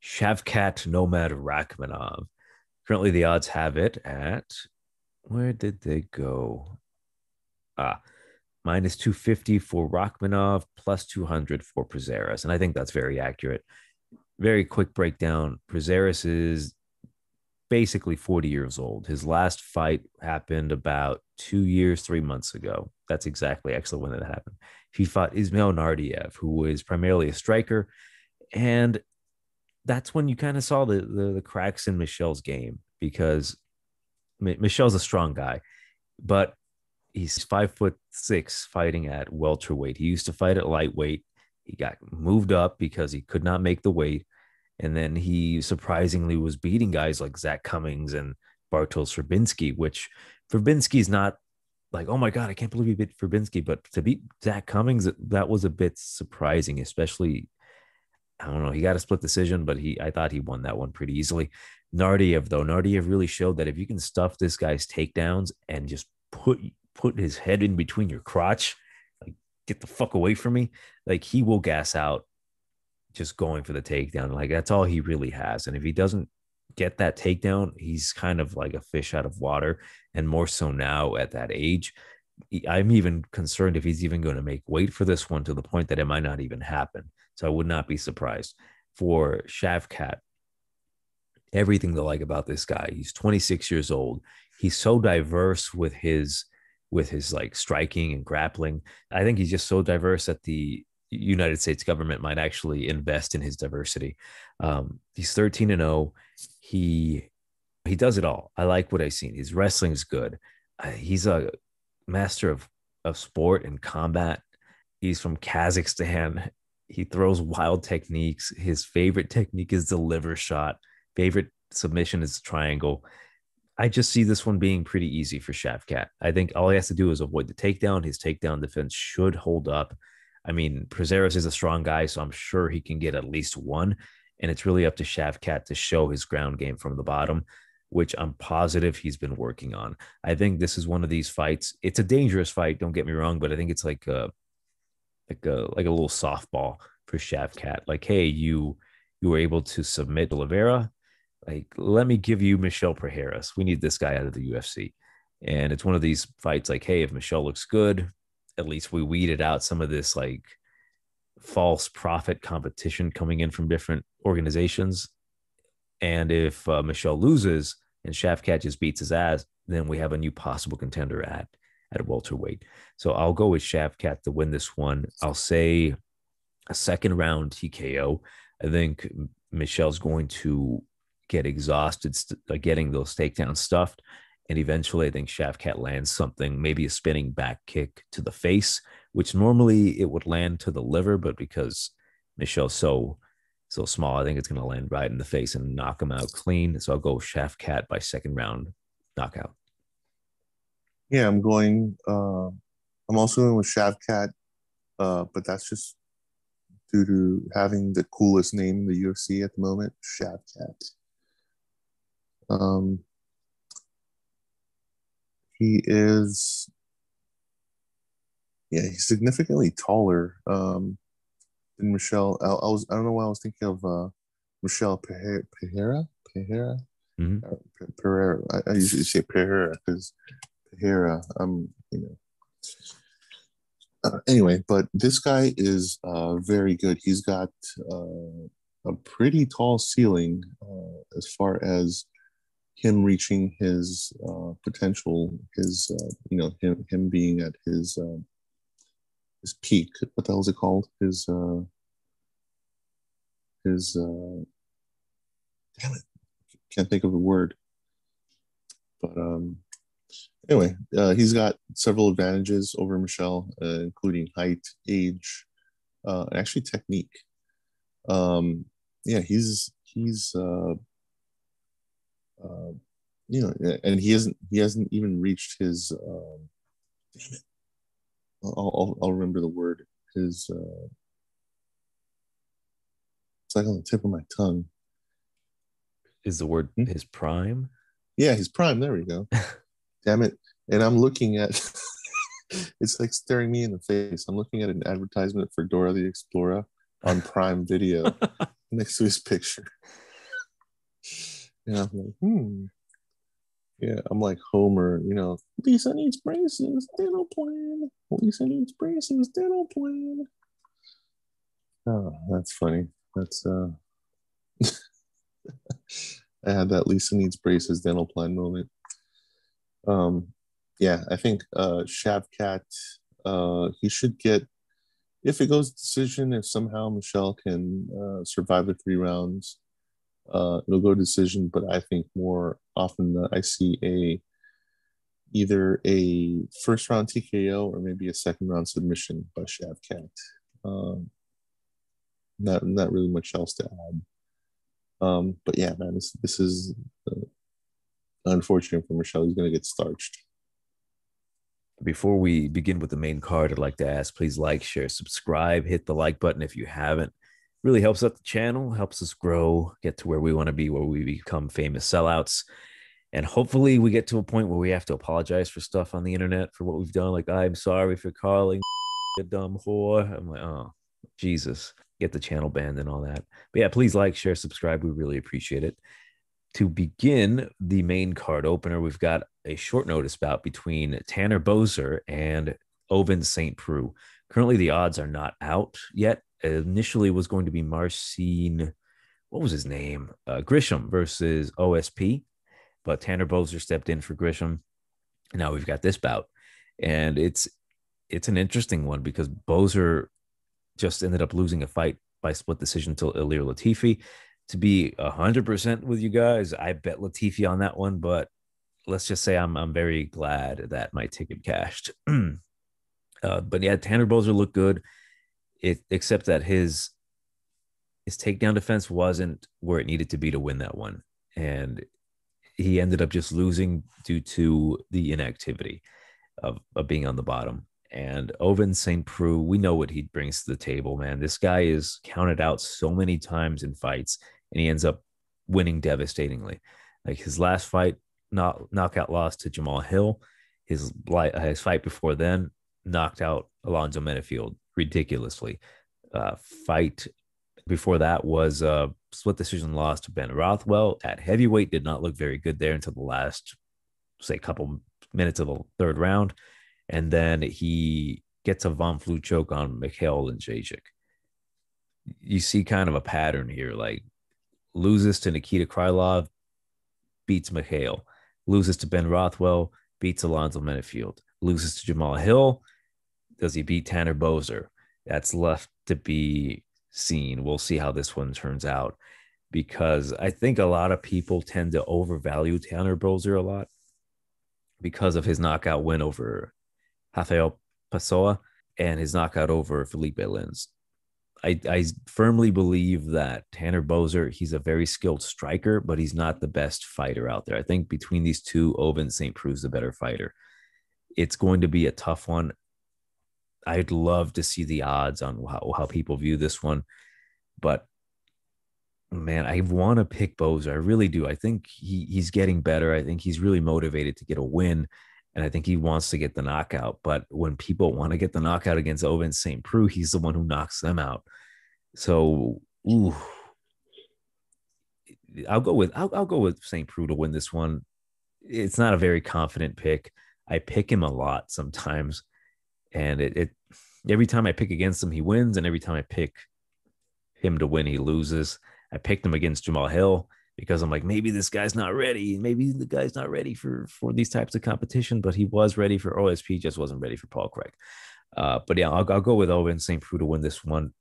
Shavkat Nomad Rakhmonov. Currently, the odds have it at, where did they go? Minus 250 for Rakhmonov, plus 200 for Prazeres. And I think that's very accurate. Very quick breakdown. Prazeres is basically 40 years old. His last fight happened about 2 years, 3 months ago. That's exactly actually when it happened. He fought Ismail Nardiev, who was primarily a striker. And that's when you kind of saw the cracks in Michel's game, because Michel's a strong guy, but he's 5'6" fighting at welterweight. He used to fight at lightweight. He got moved up because he could not make the weight. And then he surprisingly was beating guys like Zach Cummings and Bartosz Fabinski, which Fabinski's not like, oh my God, I can't believe he beat Fabinski. But to beat Zach Cummings, that was a bit surprising, especially, I don't know, he got a split decision, but I thought he won that one pretty easily. Nardiev really showed that if you can stuff this guy's takedowns and just put his head in between your crotch, like, get the fuck away from me, like, he will gas out just going for the takedown. Like, that's all he really has. And if he doesn't get that takedown, he's kind of like a fish out of water. And more so now at that age, I'm even concerned if he's even going to make weight for this one, to the point that it might not even happen. So I would not be surprised. For Shavkat, everything to like about this guy. He's 26 years old. He's so diverse with his like striking and grappling. I think he's just so diverse that the United States government might actually invest in his diversity. He's 13-0. He does it all. I like what I've seen. His wrestling is good. He's a master of sport and combat. He's from Kazakhstan. He throws wild techniques. His favorite technique is the liver shot. Favorite submission is triangle. I just see this one being pretty easy for Shavkat. I think all he has to do is avoid the takedown. His takedown defense should hold up. I mean, Prazeres is a strong guy, so I'm sure he can get at least one. And it's really up to Shavkat to show his ground game from the bottom, which I'm positive he's been working on. I think this is one of these fights. It's a dangerous fight, don't get me wrong, but I think it's like a little softball for Shavkat. Like, hey, you were able to submit Oliveira. Like, let me give you Michel Prazeres. We need this guy out of the UFC. And it's one of these fights like, hey, if Michel looks good, at least we weeded out some of this like false profit competition coming in from different organizations. And if Michel loses and Shavkat just beats his ass, then we have a new possible contender at welterweight. So I'll go with Shavkat to win this one. I'll say a second round TKO. I think Michel's going to get exhausted getting those takedowns stuffed. And eventually, I think Shavkat lands something, maybe a spinning back kick to the face, which normally it would land to the liver, but because Michel's so small, I think it's going to land right in the face and knock him out clean. So I'll go Shavkat by second round knockout. Yeah, I'm going. I'm also going with Shavkat, but that's just due to having the coolest name in the UFC at the moment, Shavkat. Um, he is, yeah, he's significantly taller than Michel. I don't know why I was thinking of Michel Pereira. Mm-hmm. Pereira. I usually say Pereira because Pereira. Anyway, but this guy is very good. He's got a pretty tall ceiling as far as him reaching his potential, his him being at his peak. What the hell is it called? His damn it, can't think of the word. But anyway, he's got several advantages over Michel, including height, age, and actually technique. Yeah, he's and he hasn't even reached his. Damn it, I'll remember the word. His it's like on the tip of my tongue. Is the word his prime? Yeah, his prime. There we go. Damn it! And I'm looking at. It's like staring me in the face. I'm looking at an advertisement for Dora the Explorer on Prime Video next to his picture. And I'm like, Yeah, I'm like Homer, Lisa needs braces, dental plan. Lisa needs braces, dental plan. Oh, that's funny. That's I had that Lisa needs braces dental plan moment. Yeah, I think Shavkat, he should get, if it goes decision, if somehow Michel can survive the 3 rounds, it'll go decision. But I think more often I see either a first round TKO or maybe a second round submission by Shavkat. Not really much else to add. But yeah, man, this is unfortunate for Michel. He's going to get starched. Before we begin with the main card, I'd like to ask, please like, share, subscribe, hit the like button if you haven't. Really helps out the channel, helps us grow, get to where we want to be, where we become famous sellouts. And hopefully we get to a point where we have to apologize for stuff on the internet for what we've done. Like, I'm sorry for calling a dumb whore. I'm like, oh, Jesus, get the channel banned and all that. But yeah, please like, share, subscribe. We really appreciate it. To begin the main card opener, we've got a short notice bout between Tanner Boser and Ovince St. Preux. Currently, the odds are not out yet. Initially, was going to be Marcin, what was his name? Grisham versus OSP, but Tanner Boser stepped in for Grisham. Now we've got this bout, and it's an interesting one because Boser just ended up losing a fight by split decision to Ilir Latifi. To be 100% with you guys, I bet Latifi on that one, but let's just say I'm very glad that my ticket cashed. But yeah, Tanner Boser looked good, except that his takedown defense wasn't where it needed to be to win that one, and he ended up just losing due to the inactivity of being on the bottom. And Ovince St. Preux, we know what he brings to the table, man. This guy is counted out so many times in fights, and he ends up winning devastatingly. Like his last fight, knockout loss to Jamal Hill. His fight before then knocked out Alonzo Menafield ridiculously. Fight Before that was a split decision loss to Ben Rothwell at heavyweight. Did not look very good there until the last, say, couple minutes of the third round. And then he gets a Von Flue choke on Mikhail Nzechukwu. You see kind of a pattern here, like loses to Nikita Krylov, beats Mikhail, loses to Ben Rothwell, beats Alonzo Menifield, loses to Jamal Hill. Does he beat Tanner Boser? That's left to be seen. We'll see how this one turns out, because I think a lot of people tend to overvalue Tanner Boser a lot because of his knockout win over Rafael Pessoa and his knockout over Felipe Lins. I firmly believe that Tanner Boser, he's a very skilled striker, but he's not the best fighter out there. I think between these two, Ovince St. Preux's the better fighter. It's going to be a tough one. I'd love to see the odds on how people view this one, but man, I want to pick Boser. I really do. I think he's getting better. I think he's really motivated to get a win, and I think he wants to get the knockout. But when people want to get the knockout against Ovince St. Preux, he's the one who knocks them out. So, ooh, I'll go with St. Preux to win this one. It's not a very confident pick. I pick him a lot sometimes, and it every time I pick against him, he wins, and every time I pick him to win, he loses. I picked him against Jamal Hill because I'm like, maybe this guy's not ready. Maybe the guy's not ready for these types of competition, but he was ready for OSP, just wasn't ready for Paul Craig. But yeah, I'll go with Ovince St. Preux to win this one.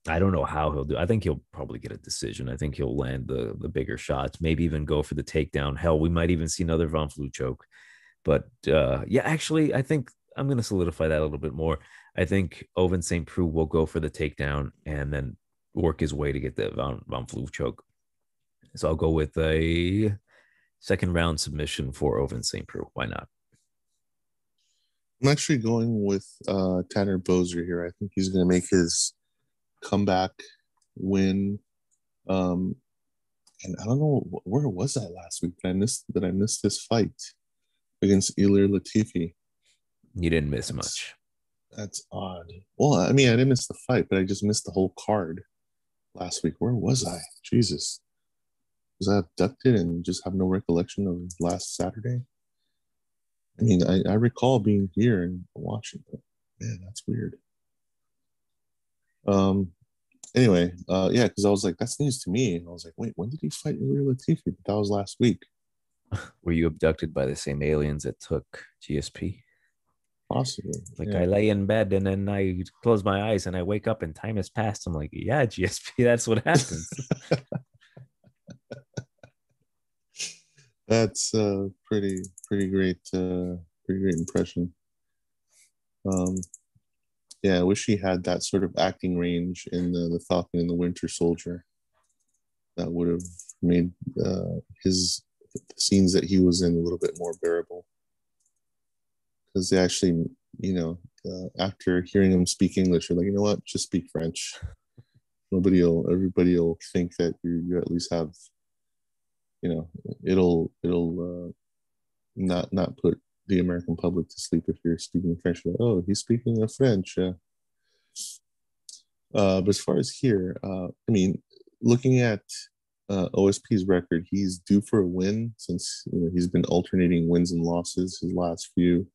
I don't know how he'll do. I think he'll probably get a decision. I think he'll land the bigger shots, maybe even go for the takedown. Hell, we might even see another Von Flue choke. But yeah, actually, I think I'm going to solidify that a little bit more. I think Ovince St. Preux will go for the takedown and then work his way to get the Von Flue choke. So I'll go with a second round submission for Ovince St. Preux. Why not? I'm actually going with Tanner Boser here. I think he's going to make his comeback win. And I don't know where was I last week that I missed this fight against Ilir Latifi. You didn't miss much. That's odd. Well, I mean, I didn't miss the fight, but I just missed the whole card last week. Where was I? Jesus. Was I abducted and just have no recollection of last Saturday? I mean, I recall being here and watching, but man, that's weird. Anyway, yeah, because I was like, that's news to me. And I was like, wait, when did he fight Ilir Latifi? But that was last week. Were you abducted by the same aliens that took GSP? Possibly. Like, yeah. I lay in bed and then I close my eyes and I wake up and time has passed. I'm like, yeah, GSP, that's what happens. That's pretty great impression. Yeah, I wish he had that sort of acting range in the Falcon and the Winter Soldier. That would have made his scenes that he was in a little bit more bearable. Because they actually, after hearing him speak English, you're like, you know what, just speak French. Everybody will think that you at least have, it'll not put the American public to sleep if you're speaking French. Like, oh, he's speaking French. But as far as here, I mean, looking at OSP's record, he's due for a win since he's been alternating wins and losses his last few.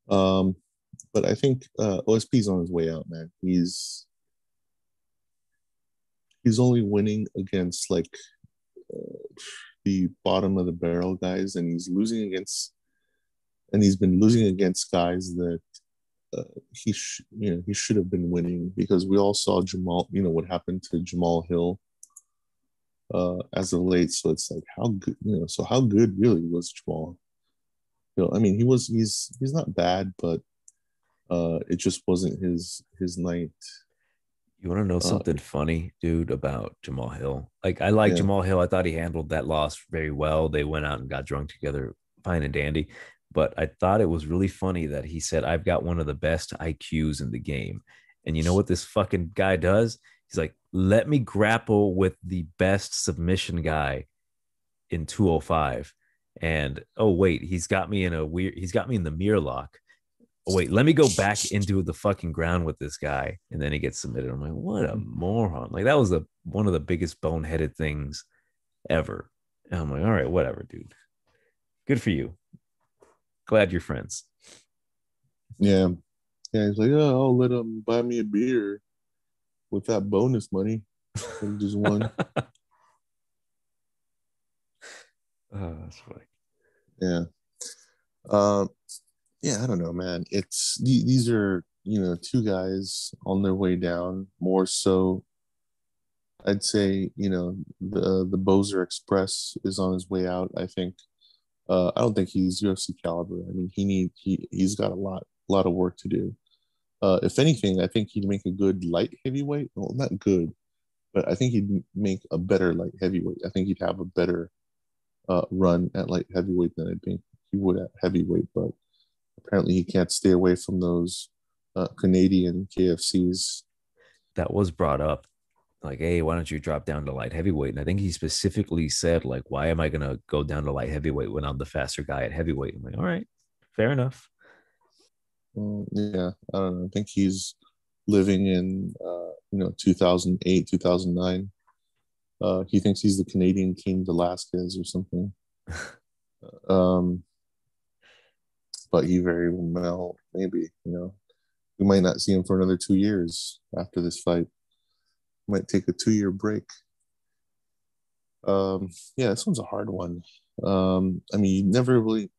But I think OSP's on his way out, man. He's only winning against the bottom of the barrel guys, and he's been losing against guys that he should have been winning, because we all saw Jamal, what happened to Jamal Hill as of late. So it's like, how good, so how good really was Jamal? I mean, he's not bad, but it just wasn't his night. You want to know something funny, dude, about Jamal Hill? Like, I like Jamal Hill. I thought he handled that loss very well. They went out and got drunk together, fine and dandy. But I thought it was really funny that he said, I've got one of the best IQs in the game. And you know what this fucking guy does? He's like, let me grapple with the best submission guy in 205. And oh wait, he's got me in the mirror lock. oh, wait, let me go back into the fucking ground with this guy. And then he gets submitted. I'm like, what a moron. Like, that was one of the biggest boneheaded things ever. And I'm like, all right, whatever, dude. Good for you. Glad you're friends. Yeah. Yeah. He's like, oh, I'll let him buy me a beer with that bonus money that he just won. Oh, that's funny. Yeah. Um, yeah, I don't know, man. These are, two guys on their way down. More so, I'd say, the Boser Express is on his way out. I think. I don't think he's UFC caliber. I mean, he's got a lot of work to do. If anything, I think he'd make a good light heavyweight. Well, not good, but I think he'd make a better light heavyweight. I think he'd have a better run at light heavyweight than I think he would at heavyweight. But apparently, he can't stay away from those Canadian KFCs. That was brought up. Like, hey, why don't you drop down to light heavyweight? And I think he specifically said, like, why am I going to go down to light heavyweight when I'm the faster guy at heavyweight? I'm like, all right, fair enough. Yeah, I don't know. I think he's living in 2008, 2009. He thinks he's the Canadian King Velasquez or something. Um, but he very well maybe, we might not see him for another 2 years after this fight. Might take a 2 year break. Yeah, this one's a hard one. I mean, you never really,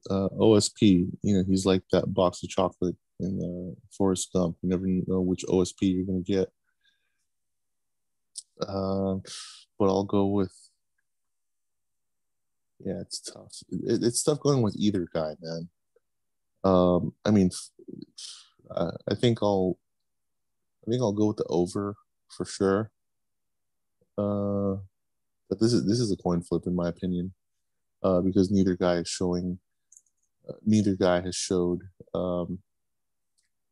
OSP, he's like that box of chocolate in Forrest Gump. You never know which OSP you're going to get. But I'll go with, yeah, it's tough. It's tough going with either guy, man. I mean, I think I'll go with the over for sure. But this is a coin flip in my opinion, because neither guy has showed,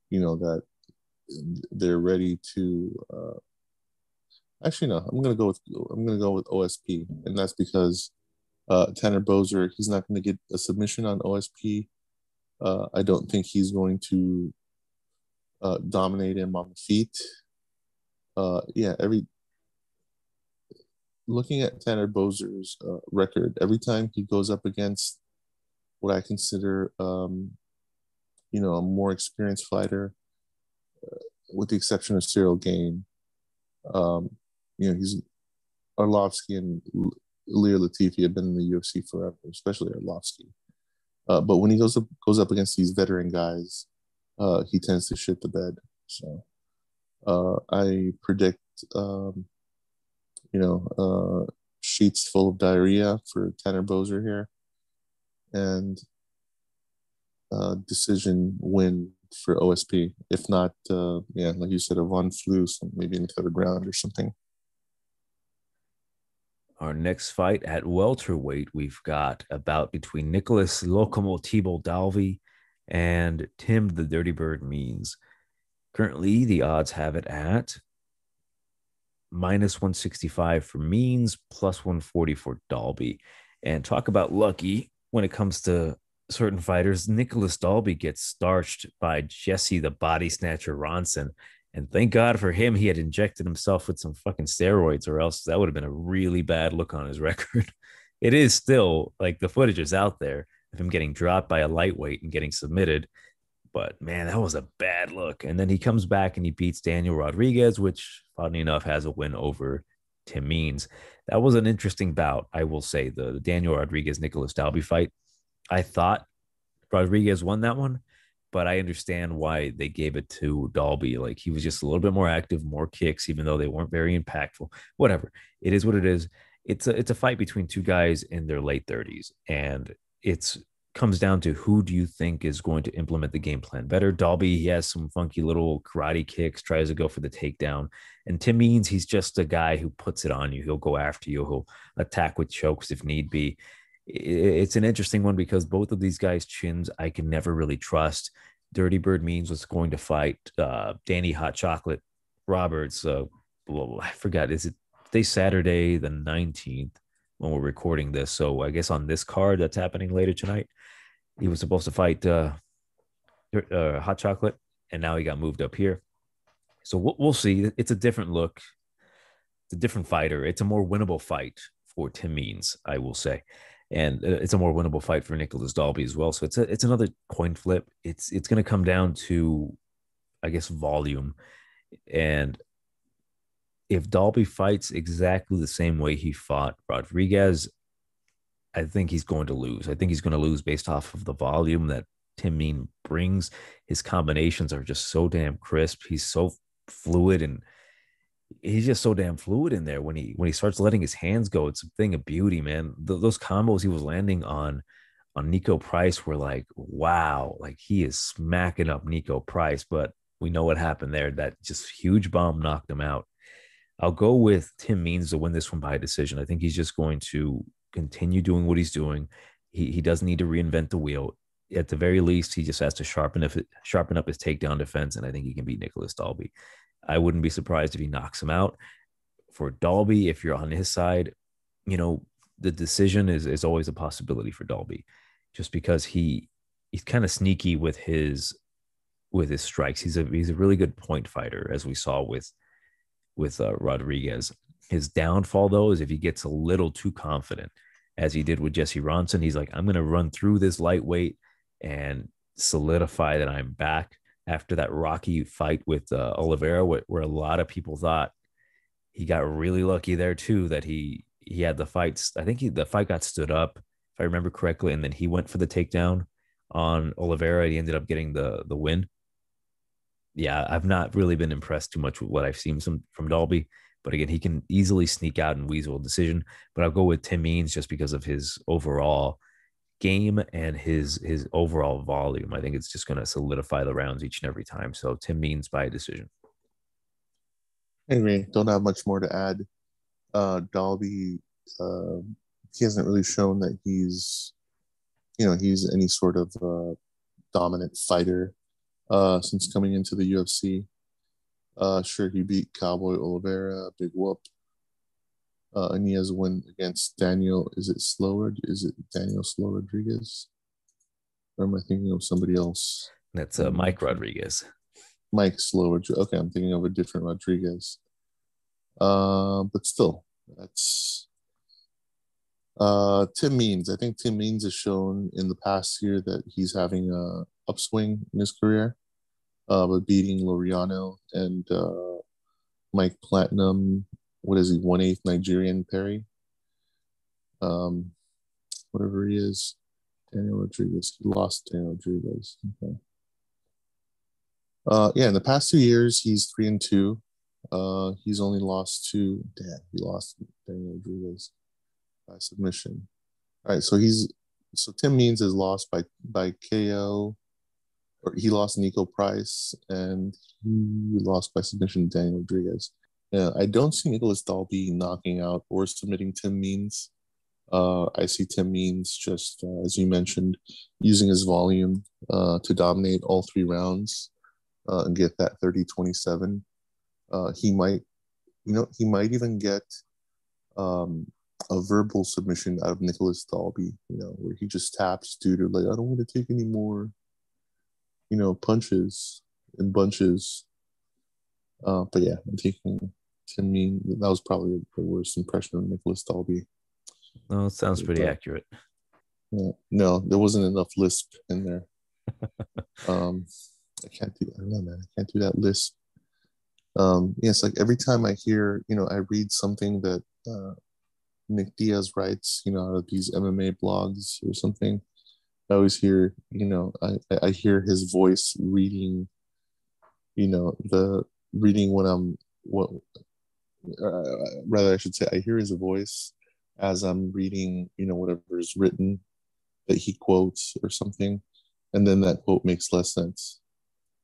that they're ready to. Actually, no, I'm gonna go with OSP, and that's because Tanner Boser, he's not going to get a submission on OSP. I don't think he's going to dominate him on the feet. Yeah, looking at Tanner Boser's record, every time he goes up against what I consider, a more experienced fighter, with the exception of Ciryl Gane, he's Arlovsky and Ilir Latifi have been in the UFC forever, especially Arlovsky. But when he goes up against these veteran guys, he tends to shit the bed. So I predict, sheets full of diarrhea for Tanner Boser here, and decision win for OSP. If not, like you said, a Von Flue, maybe in the third round or something. Our next fight at welterweight, we've got a bout between Nicholas Locomotivo Dalby and Tim the Dirty Bird Means. Currently, the odds have it at minus 165 for Means, plus 140 for Dalby. And talk about lucky when it comes to certain fighters. Nicholas Dalby gets starched by Jesse the Body Snatcher Ronson. And thank God for him, he had injected himself with some fucking steroids, or else that would have been a really bad look on his record. It is still like the footage is out there of him getting dropped by a lightweight and getting submitted. But man, that was a bad look. And then he comes back and he beats Daniel Rodriguez, which, funny enough, has a win over Tim Means. That was an interesting bout, I will say. The Daniel Rodriguez Nicholas Dalby fight. I thought Rodriguez won that one, but I understand why they gave it to Dalby. Like, he was just a little bit more active, more kicks, even though they weren't very impactful. Whatever. It is what it is. It's a fight between two guys in their late 30s, and it's comes down to who do you think is going to implement the game plan better. Dalby, he has some funky little karate kicks, tries to go for the takedown. And Tim Means, he's just a guy who puts it on you. He'll go after you. He'll attack with chokes if need be. It's an interesting one because both of these guys' chins I can never really trust. Dirty Bird Means was going to fight Danny Hot Chocolate Roberts. I forgot. Is it Saturday the 19th when we're recording this? So I guess on this card that's happening later tonight, he was supposed to fight hot chocolate, and now he got moved up here. So we'll see. It's a different look. It's a different fighter. It's a more winnable fight for Tim Means, I will say, and it's a more winnable fight for Nicholas Dalby as well. So it's another coin flip. It's going to come down to, I guess, volume. And if Dalby fights exactly the same way he fought Rodriguez, I think he's going to lose. I think he's going to lose based off of the volume that Tim Mean brings. His combinations are just so damn crisp. He's so fluid, and he's just so damn fluid in there. When he starts letting his hands go, it's a thing of beauty, man. Those combos he was landing on Nico Price were like, wow, like he is smacking up Nico Price. But we know what happened there. That just huge bomb knocked him out. I'll go with Tim Means to win this one by decision. I think he's just going to continue doing what he's doing. He doesn't need to reinvent the wheel. At the very least, he just has to sharpen up his takedown defense, and I think he can beat Nicholas Dalby. I wouldn't be surprised if he knocks him out. For Dalby, if you're on his side, the decision is always a possibility for Dalby, just because he's kind of sneaky with his strikes. He's a really good point fighter, as we saw with Rodriguez. His downfall, though, is if he gets a little too confident, as he did with Jesse Ronson. He's like, I'm going to run through this lightweight and solidify that I'm back after that rocky fight with Oliveira, where a lot of people thought he got really lucky there too, that he had the fights. I think the fight got stood up, if I remember correctly, and then he went for the takedown on Oliveira. He ended up getting the win. Yeah, I've not really been impressed too much with what I've seen from Dalby. But again, he can easily sneak out and weasel a decision. But I'll go with Tim Means just because of his overall game and his overall volume. I think it's just going to solidify the rounds each and every time. So Tim Means by decision. Anyway, don't have much more to add. Dalby, he hasn't really shown that he's any sort of dominant fighter since coming into the UFC. Sure, he beat Cowboy Oliveira, big whoop. And he has a win against Daniel. Is it Slower? Is it Daniel Slow Rodriguez? Or am I thinking of somebody else? That's Mike Rodriguez. Mike Slow. Okay, I'm thinking of a different Rodriguez. But still, that's Tim Means. I think Tim Means has shown in the past year that he's having a upswing in his career. But beating Laureano and Mike Platinum, what is he, 1/8 Nigerian Perry? Whatever he is, Daniel Rodriguez. He lost Daniel Rodriguez. Okay. Yeah, in the past 2 years, he's 3-2. He's only lost to, he lost Daniel Rodriguez by submission. All right, so Tim Means is lost by KO. Or he lost Nico Price and he lost by submission to Daniel Rodriguez. Yeah, I don't see Nicholas Dalby knocking out or submitting Tim Means. I see Tim Means just, as you mentioned, using his volume to dominate all 3 rounds and get that 30-27. He might even get a verbal submission out of Nicholas Dalby, where he just taps due to like, I don't want to take any more punches and bunches. But yeah, I'm taking Tim Mean. That was probably the worst impression of Nicholas Dalby. No, it sounds pretty accurate. Yeah, no, there wasn't enough lisp in there. I can't do that. I don't know, man. I can't do that lisp. It's like every time I hear, I read something that Nick Diaz writes, out of these MMA blogs or something. I always hear, I hear his voice reading, the reading rather I should say, I hear his voice as I'm reading, whatever is written that he quotes or something. And then that quote makes less sense.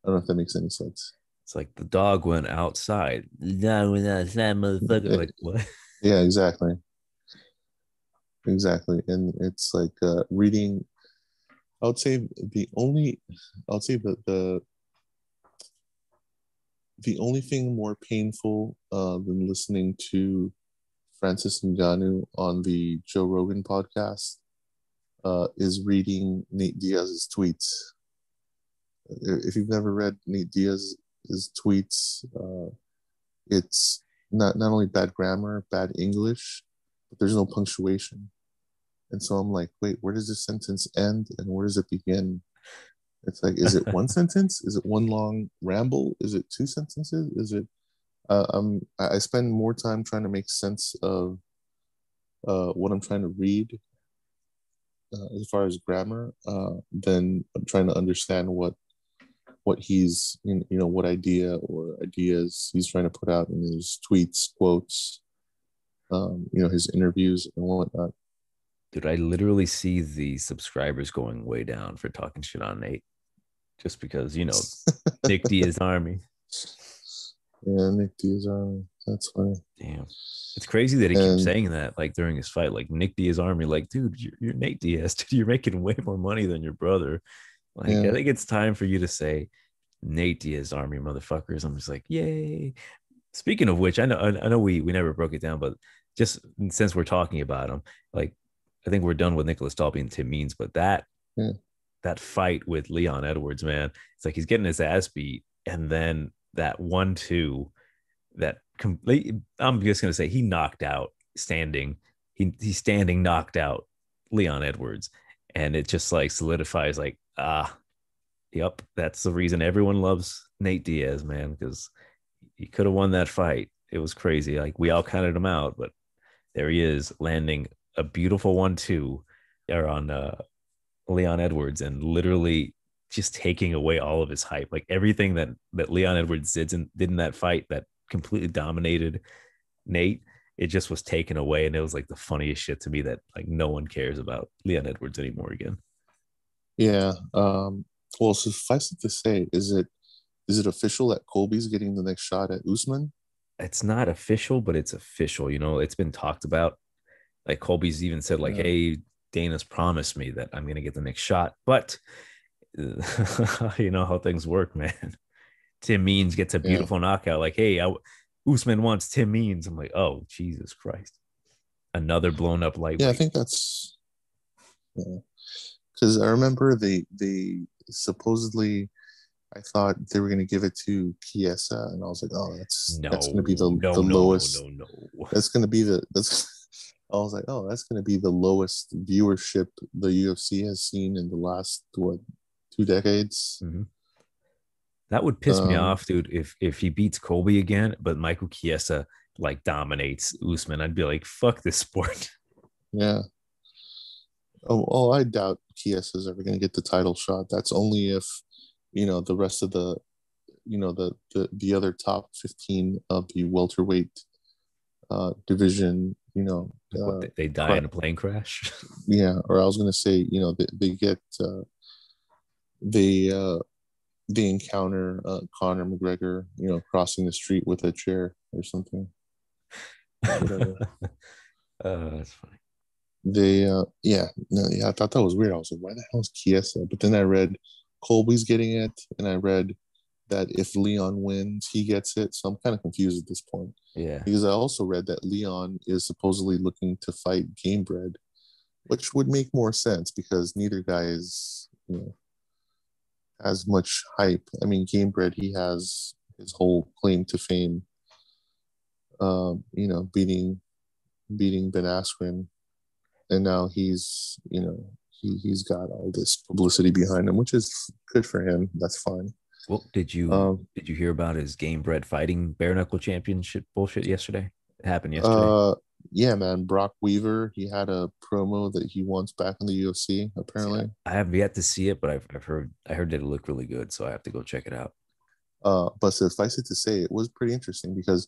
I don't know if that makes any sense. It's like the dog went outside. The dog went outside, motherfucker. Like, what? Yeah, exactly. Exactly. And it's like reading, I would say the only thing more painful than listening to Francis Ngannou on the Joe Rogan podcast is reading Nate Diaz's tweets. If you've never read Nate Diaz's tweets, it's not only bad grammar, bad English, but there's no punctuation. And so I'm like, wait, where does this sentence end and where does it begin? It's like, is it one sentence? Is it one long ramble? Is it two sentences? Is it? I spend more time trying to make sense of what I'm trying to read as far as grammar than I'm trying to understand what he's what idea or ideas he's trying to put out in his tweets, quotes, his interviews and whatnot. Dude, I literally see the subscribers going way down for talking shit on Nate, just because Nick Diaz Army. Yeah, Nick Diaz Army. That's funny. Damn, it's crazy that he keeps saying that like during his fight, like Nick Diaz Army. Like, dude, you're Nate Diaz. Dude, you're making way more money than your brother. Like, yeah. I think it's time for you to say Nate Diaz Army, motherfuckers. I'm just like, yay. Speaking of which, I know we never broke it down, but just since we're talking about him, like, I think we're done with Nicholas Dalby and Tim Means, but that fight with Leon Edwards, man, it's like he's getting his ass beat, and then that 1-2, that complete. I'm just gonna say he knocked out standing. He's standing knocked out Leon Edwards, and it just like solidifies like yep, that's the reason everyone loves Nate Diaz, man, because he could have won that fight. It was crazy. Like we all counted him out, but there he is landing a beautiful 1-2 there on Leon Edwards and literally just taking away all of his hype. Like everything that Leon Edwards did in that fight that completely dominated Nate, it just was taken away. And it was like the funniest shit to me that like no one cares about Leon Edwards anymore again. Yeah. Well, suffice it to say, is it official that Colby's getting the next shot at Usman? It's not official, but it's official. It's been talked about. Like Colby's even said, like, hey, Dana's promised me that I'm going to get the next shot. But you know how things work, man. Tim Means gets a beautiful knockout. Like, hey, Usman wants Tim Means. I'm like, oh, Jesus Christ. Another blown up lightweight. Yeah, I think that's because I remember they supposedly, I thought they were going to give it to Chiesa, and I was like, oh, that's going to be the lowest. No. That's going to be I was like, oh, that's going to be the lowest viewership the UFC has seen in the last 2 decades. Mm-hmm. That would piss me off, dude. If he beats Colby again, but Michael Chiesa like dominates Usman, I'd be like, fuck this sport. Yeah. Oh, I doubt Chiesa's ever going to get the title shot. That's only if the rest of the the other top 15 of the welterweight division, they die in a plane crash. Yeah, or I was going to say, they get they encounter Conor McGregor, crossing the street with a chair or something. That's funny. I thought that was weird. I was like, why the hell is Chiesa? But then I read Colby's getting it, and I read that if Leon wins, he gets it. So I'm kind of confused at this point. Yeah. Because I also read that Leon is supposedly looking to fight Gamebred, which would make more sense because neither guy is, as much hype. I mean, Gamebred, he has his whole claim to fame, beating Ben Askren. And now he's, he's got all this publicity behind him, which is good for him. That's fine. Well, did you hear about his Gamebred fighting bare knuckle championship bullshit yesterday? It happened yesterday. Yeah, man. Brock Weaver, he had a promo that he wants back in the UFC. Apparently, I have yet to see it, but I heard that it looked really good, so I have to go check it out. But suffice it to say, it was pretty interesting because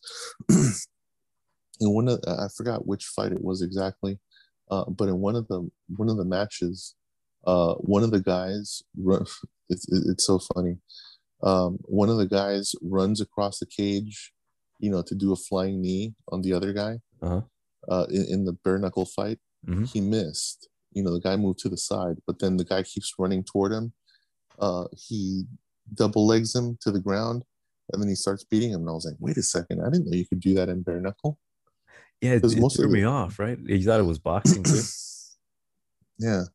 in I forgot which fight it was exactly, but in one of the matches, one of the guys it's so funny. One of the guys runs across the cage, to do a flying knee on the other guy. In the bare knuckle fight. Mm-hmm. He missed. The guy moved to the side, but then the guy keeps running toward him. He double legs him to the ground, and then he starts beating him. And I was like, wait a second, I didn't know you could do that in bare knuckle. Yeah, it threw me off, right? You thought it was boxing too. Yeah.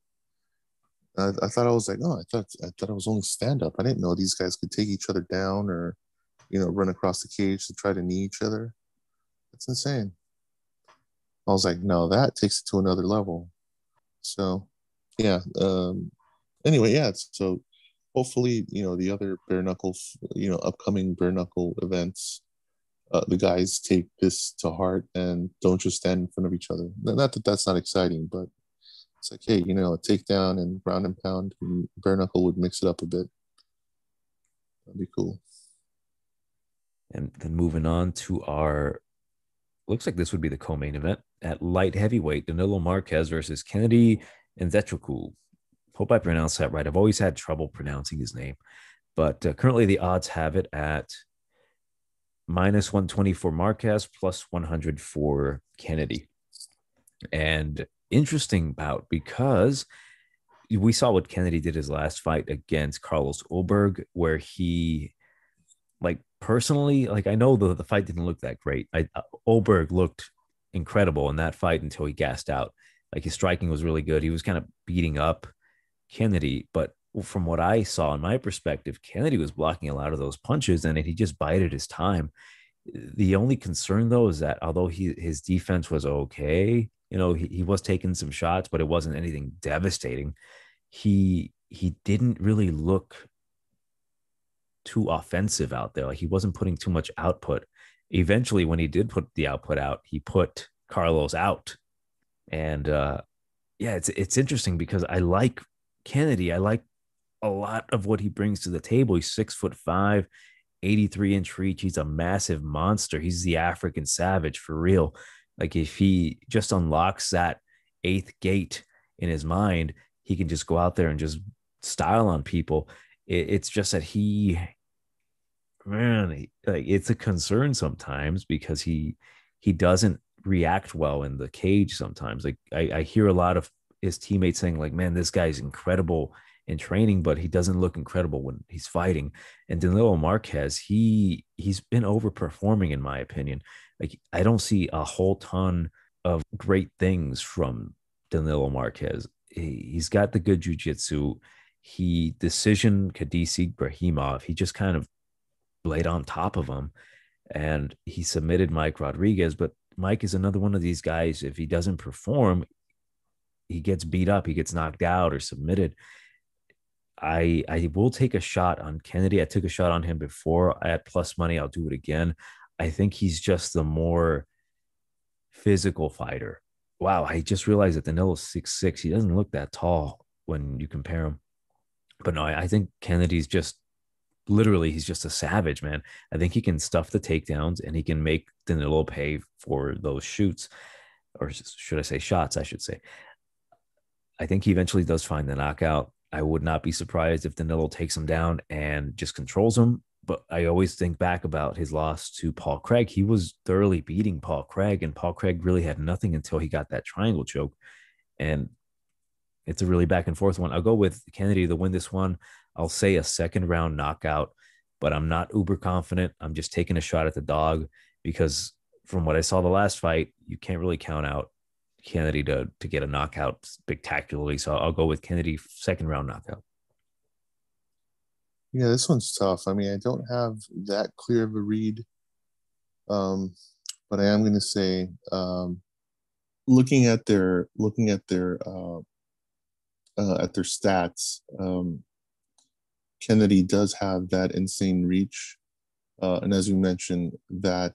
I thought I was like, oh, I thought it was only stand up. I didn't know these guys could take each other down or run across the cage to try to knee each other. That's insane. I was like, no, that takes it to another level. So, yeah. Anyway, yeah. So hopefully, the other bare knuckle, upcoming bare knuckle events, the guys take this to heart and don't just stand in front of each other. Not that that's not exciting, but it's like, hey, a takedown and ground and pound and bare knuckle would mix it up a bit. That'd be cool. And then moving on to our, looks like this would be the co-main event at light heavyweight, Danilo Marquez versus Kennedy Nzechukwu. Hope I pronounced that right. I've always had trouble pronouncing his name, but currently the odds have it at minus 120 for Marquez, plus 100 for Kennedy. And interesting bout because we saw what Kennedy did his last fight against Carlos Ulberg, where he, like, personally, like, I know the fight didn't look that great. Ulberg looked incredible in that fight until he gassed out. Like, his striking was really good. He was kind of beating up Kennedy, but from what I saw in my perspective, Kennedy was blocking a lot of those punches and he just bided his time. The only concern though is that although his defense was okay, he was taking some shots, but it wasn't anything devastating. He didn't really look too offensive out there. Like, he wasn't putting too much output. Eventually, when he did put the output out, he put Carlos out. And yeah, it's interesting because I like Kennedy. I like a lot of what he brings to the table. He's 6'5", 83-inch reach. He's a massive monster. He's the African savage for real. Like, if he just unlocks that eighth gate in his mind, he can just go out there and just style on people. It's just that man, like, it's a concern sometimes because he doesn't react well in the cage sometimes. Like, I hear a lot of his teammates saying, like, man, this guy's incredible in training, but he doesn't look incredible when he's fighting. And Danilo Marquez, he's been overperforming in my opinion. Like, I don't see a whole ton of great things from Danilo Marquez. He's got the good jujitsu. He decision Kadisi Brahimov. He just kind of laid on top of him and he submitted Mike Rodriguez. But Mike is another one of these guys. If he doesn't perform, he gets beat up, he gets knocked out or submitted. I will take a shot on Kennedy. I took a shot on him before at plus money. I'll do it again. I think he's just the more physical fighter. Wow, I just realized that Danilo's 6'6". He doesn't look that tall when you compare him. But no, I think Kennedy's just literally, he's just a savage, man. I think he can stuff the takedowns and he can make Danilo pay for those shoots, or should I say shots, I should say. I think he eventually does find the knockout. I would not be surprised if Danilo takes him down and just controls him. But I always think back about his loss to Paul Craig. He was thoroughly beating Paul Craig, and Paul Craig really had nothing until he got that triangle choke. And it's a really back and forth one. I'll go with Kennedy to win this one. I'll say a second round knockout, but I'm not uber confident. I'm just taking a shot at the dog because from what I saw the last fight, you can't really count out Kennedy to get a knockout spectacularly. So I'll go with Kennedy second round knockout. Yeah, this one's tough. I mean, I don't have that clear of a read, um, but I am going to say, looking at their stats, Kennedy does have that insane reach, and as you mentioned, that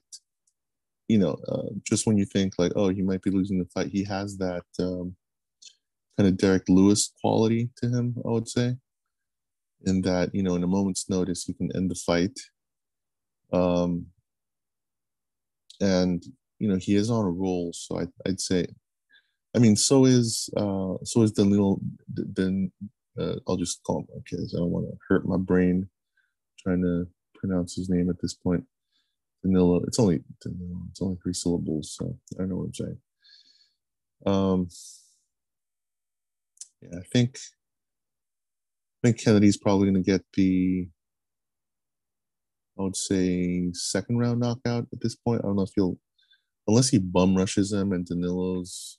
just when you think like, oh, he might be losing the fight, he has that kind of Derek Lewis quality to him, I would say, in that in a moment's notice he can end the fight, um, and he is on a roll. So I'd say, I mean, so is Danilo. Then I'll just call him Marquez. I don't want to hurt my brain trying to pronounce his name at this point. Danilo. It's only Danilo. It's only three syllables, so I don't know what I'm saying. Um, yeah, I think Kennedy's probably going to get the, I would say, second round knockout at this point. I don't know if unless he bum rushes him and Danilo's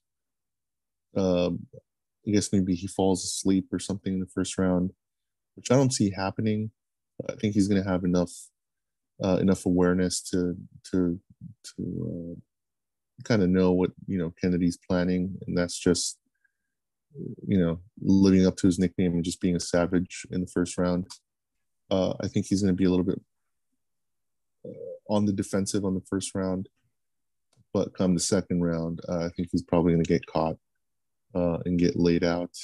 um, I guess maybe he falls asleep or something in the first round, which I don't see happening. I think he's going to have enough awareness to kind of know what Kennedy's planning, and that's just living up to his nickname and just being a savage in the first round. I think he's going to be a little bit on the defensive on the first round, but come the second round, I think he's probably going to get caught and get laid out.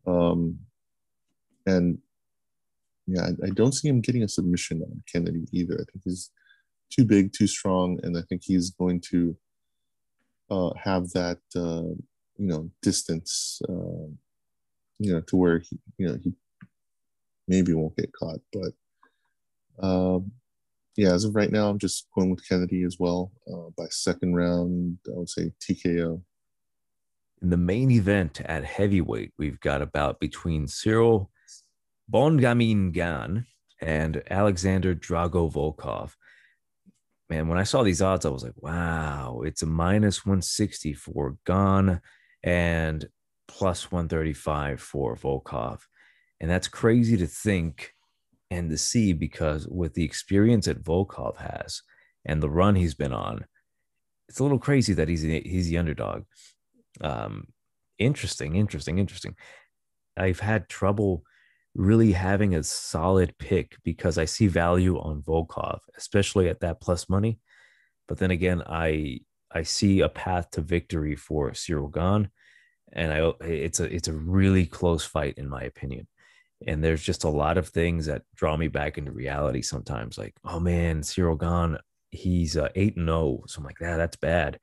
And yeah, I don't see him getting a submission on Kennedy either. I think he's too big, too strong, and I think he's going to have that distance, to where he maybe won't get caught. But yeah, as of right now, I'm just going with Kennedy as well. By second round, I would say TKO. In the main event at heavyweight, we've got about between Ciryl Gane and Alexander Drago Volkov. Man, when I saw these odds, I was like, wow, it's a minus 160 for Gane and plus 135 for Volkov. And that's crazy to think and to see, because with the experience that Volkov has and the run he's been on, it's a little crazy that he's the underdog. Interesting. I've had trouble really having a solid pick because I see value on Volkov, especially at that plus money. But then again, I see a path to victory for Ciryl Gane, and it's a really close fight in my opinion. And there's just a lot of things that draw me back into reality sometimes. Like, oh man, Ciryl Gane, he's 8-0, so I'm like, that's bad.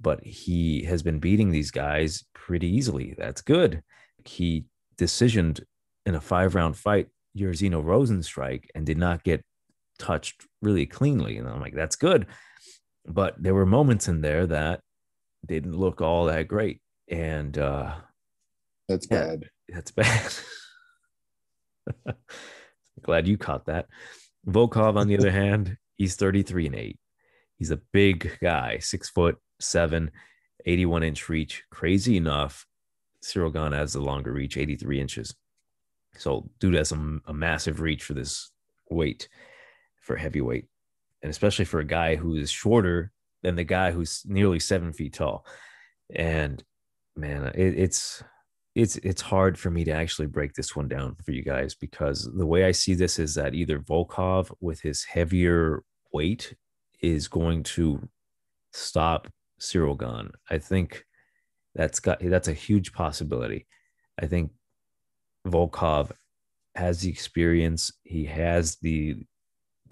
But he has been beating these guys pretty easily. That's good. He decisioned in a 5-round fight Jairzinho Rosenstrike and did not get touched really cleanly. And I'm like, that's good. But there were moments in there that didn't look all that great. And that's bad. That's bad. Glad you caught that. Volkov, on the other hand, he's 33-8. He's a big guy, 6'7", 81-inch reach. Crazy enough, Ciryl Gane has the longer reach, 83 inches. So dude has a massive reach for this weight, for heavyweight, and especially for a guy who is shorter than the guy who's nearly 7 feet tall. And man, it's hard for me to actually break this one down for you guys, because the way I see this is that either Volkov with his heavier weight is going to stop Ciryl Gane. I think that's a huge possibility. I think Volkov has the experience, he has the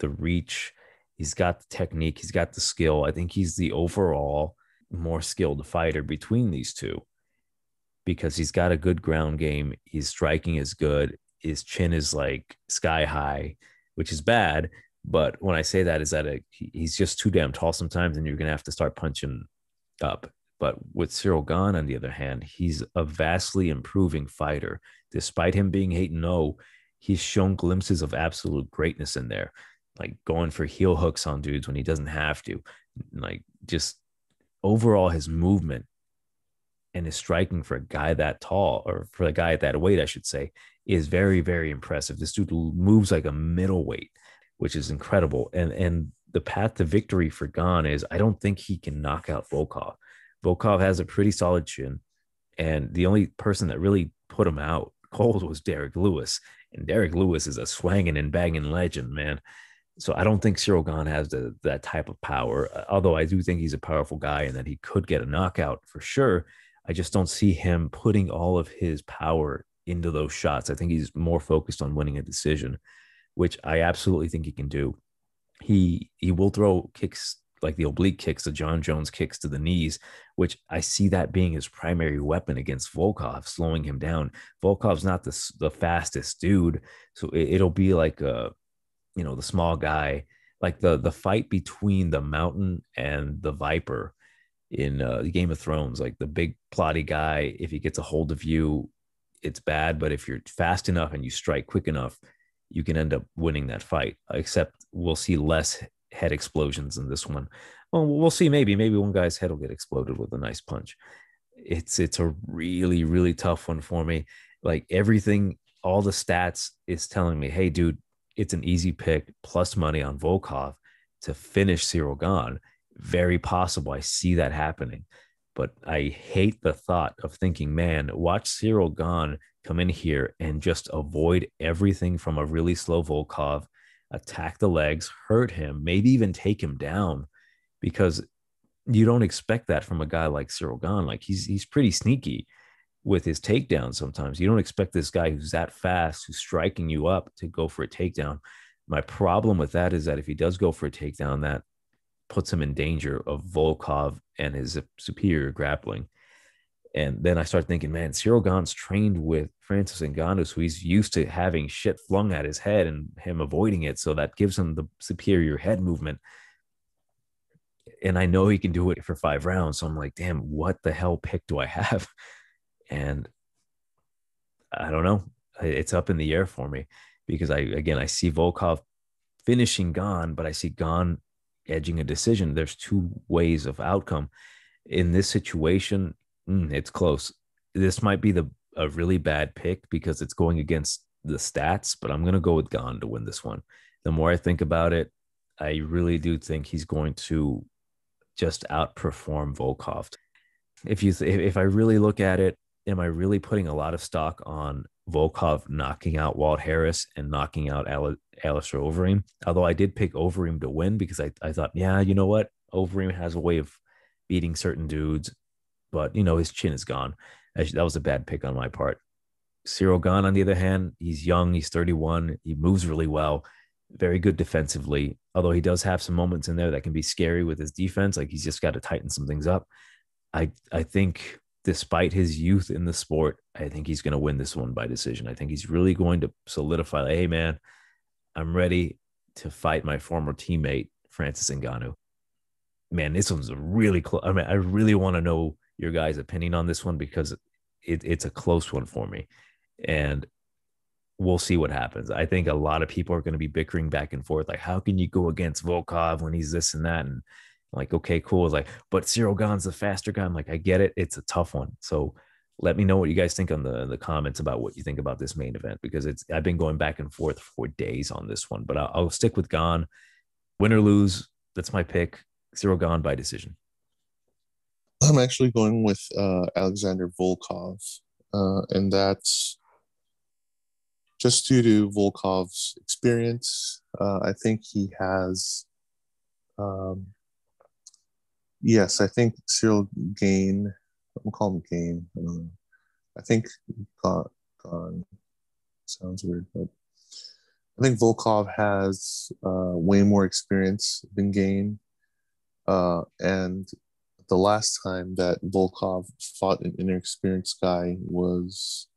reach, he's got the technique, he's got the skill. I think he's the overall more skilled fighter between these two, because he's got a good ground game, his striking is good, his chin is like sky high, which is bad. But when I say that, is that he's just too damn tall sometimes, and you're going to have to start punching up. But with Ciryl Gane, on the other hand, he's a vastly improving fighter. Despite him being 8-0, he's shown glimpses of absolute greatness in there, like going for heel hooks on dudes when he doesn't have to. Like, just overall, his movement and his striking for a guy that tall, or for a guy at that weight, I should say, is very, very impressive. This dude moves like a middleweight, which is incredible. And the path to victory for Gane is, I don't think he can knock out Volkov. Volkov has a pretty solid chin, and the only person that really put him out cold was Derek Lewis. And Derek Lewis is a swanging and banging legend, man. So I don't think Ciryl Gane has that type of power, although I do think he's a powerful guy and that he could get a knockout for sure. I just don't see him putting all of his power into those shots. I think he's more focused on winning a decision, which I absolutely think he can do. He will throw kicks, like the oblique kicks, the John Jones kicks to the knees, which I see that being his primary weapon against Volkov, slowing him down. Volkov's not the fastest dude, so it'll be like the small guy, like the fight between the Mountain and the Viper in Game of Thrones. Like, the big plotty guy, if he gets a hold of you, it's bad, but if you're fast enough and you strike quick enough, you can end up winning that fight. Except we'll see less head explosions in this one. Well, we'll see. Maybe one guy's head will get exploded with a nice punch. It's a really, really tough one for me. Like everything, all the stats is telling me, hey, dude, it's an easy pick plus money on Volkov to finish Ciryl Gane. Very possible. I see that happening. But I hate the thought of thinking, man, watch Ciryl Gane come in here and just avoid everything from a really slow Volkov, attack the legs, hurt him, maybe even take him down, because you don't expect that from a guy like Ciryl Gane. Like he's pretty sneaky with his takedown sometimes. You don't expect this guy who's that fast, who's striking you up, to go for a takedown. My problem with that is that if he does go for a takedown, that puts him in danger of Volkov and his superior grappling. And then I start thinking, man, Ciryl Gane's trained with Francis Ngannou, so he's used to having shit flung at his head and him avoiding it. So that gives him the superior head movement. And I know he can do it for 5 rounds. So I'm like, damn, what the hell pick do I have? And I don't know. It's up in the air for me because I see Volkov finishing Gane, but I see Gane edging a decision. There's two ways of outcome in this situation. It's close. This might be a really bad pick because it's going against the stats, but I'm gonna go with Gane to win this one. The more I think about it, I really do think he's going to just outperform Volkov. If I really look at it, am I really putting a lot of stock on Volkov knocking out Walt Harris and knocking out Alistair Overeem? Although I did pick Overeem to win because I thought, yeah, you know what? Overeem has a way of beating certain dudes, but his chin is gone. That was a bad pick on my part. Ciryl Gane, on the other hand, he's young, he's 31, he moves really well, very good defensively. Although he does have some moments in there that can be scary with his defense, like he's just got to tighten some things up. I think despite his youth in the sport, I think he's going to win this one by decision. I think he's really going to solidify, like, hey man, I'm ready to fight my former teammate Francis Ngannou. Man, this one's really close. I mean, I really want to know your guys' opinion on this one because it's a close one for me, and we'll see what happens. I think a lot of people are going to be bickering back and forth, like, how can you go against Volkov when he's this and that? And like, okay, cool. It's like, but Ciryl Gane's the faster guy. I'm like, I get it. It's a tough one. So let me know what you guys think on the comments about what you think about this main event, because I've been going back and forth for days on this one, but I'll stick with Gane. Win or lose, that's my pick. Ciryl Gane by decision. I'm actually going with Alexander Volkov, and that's just due to Volkov's experience. I think he has, yes, I think Ciryl Gane, I'm calling him Gane. I don't know. I think Gone sounds weird, but I think Volkov has way more experience than Gane. And the last time that Volkov fought an inexperienced guy was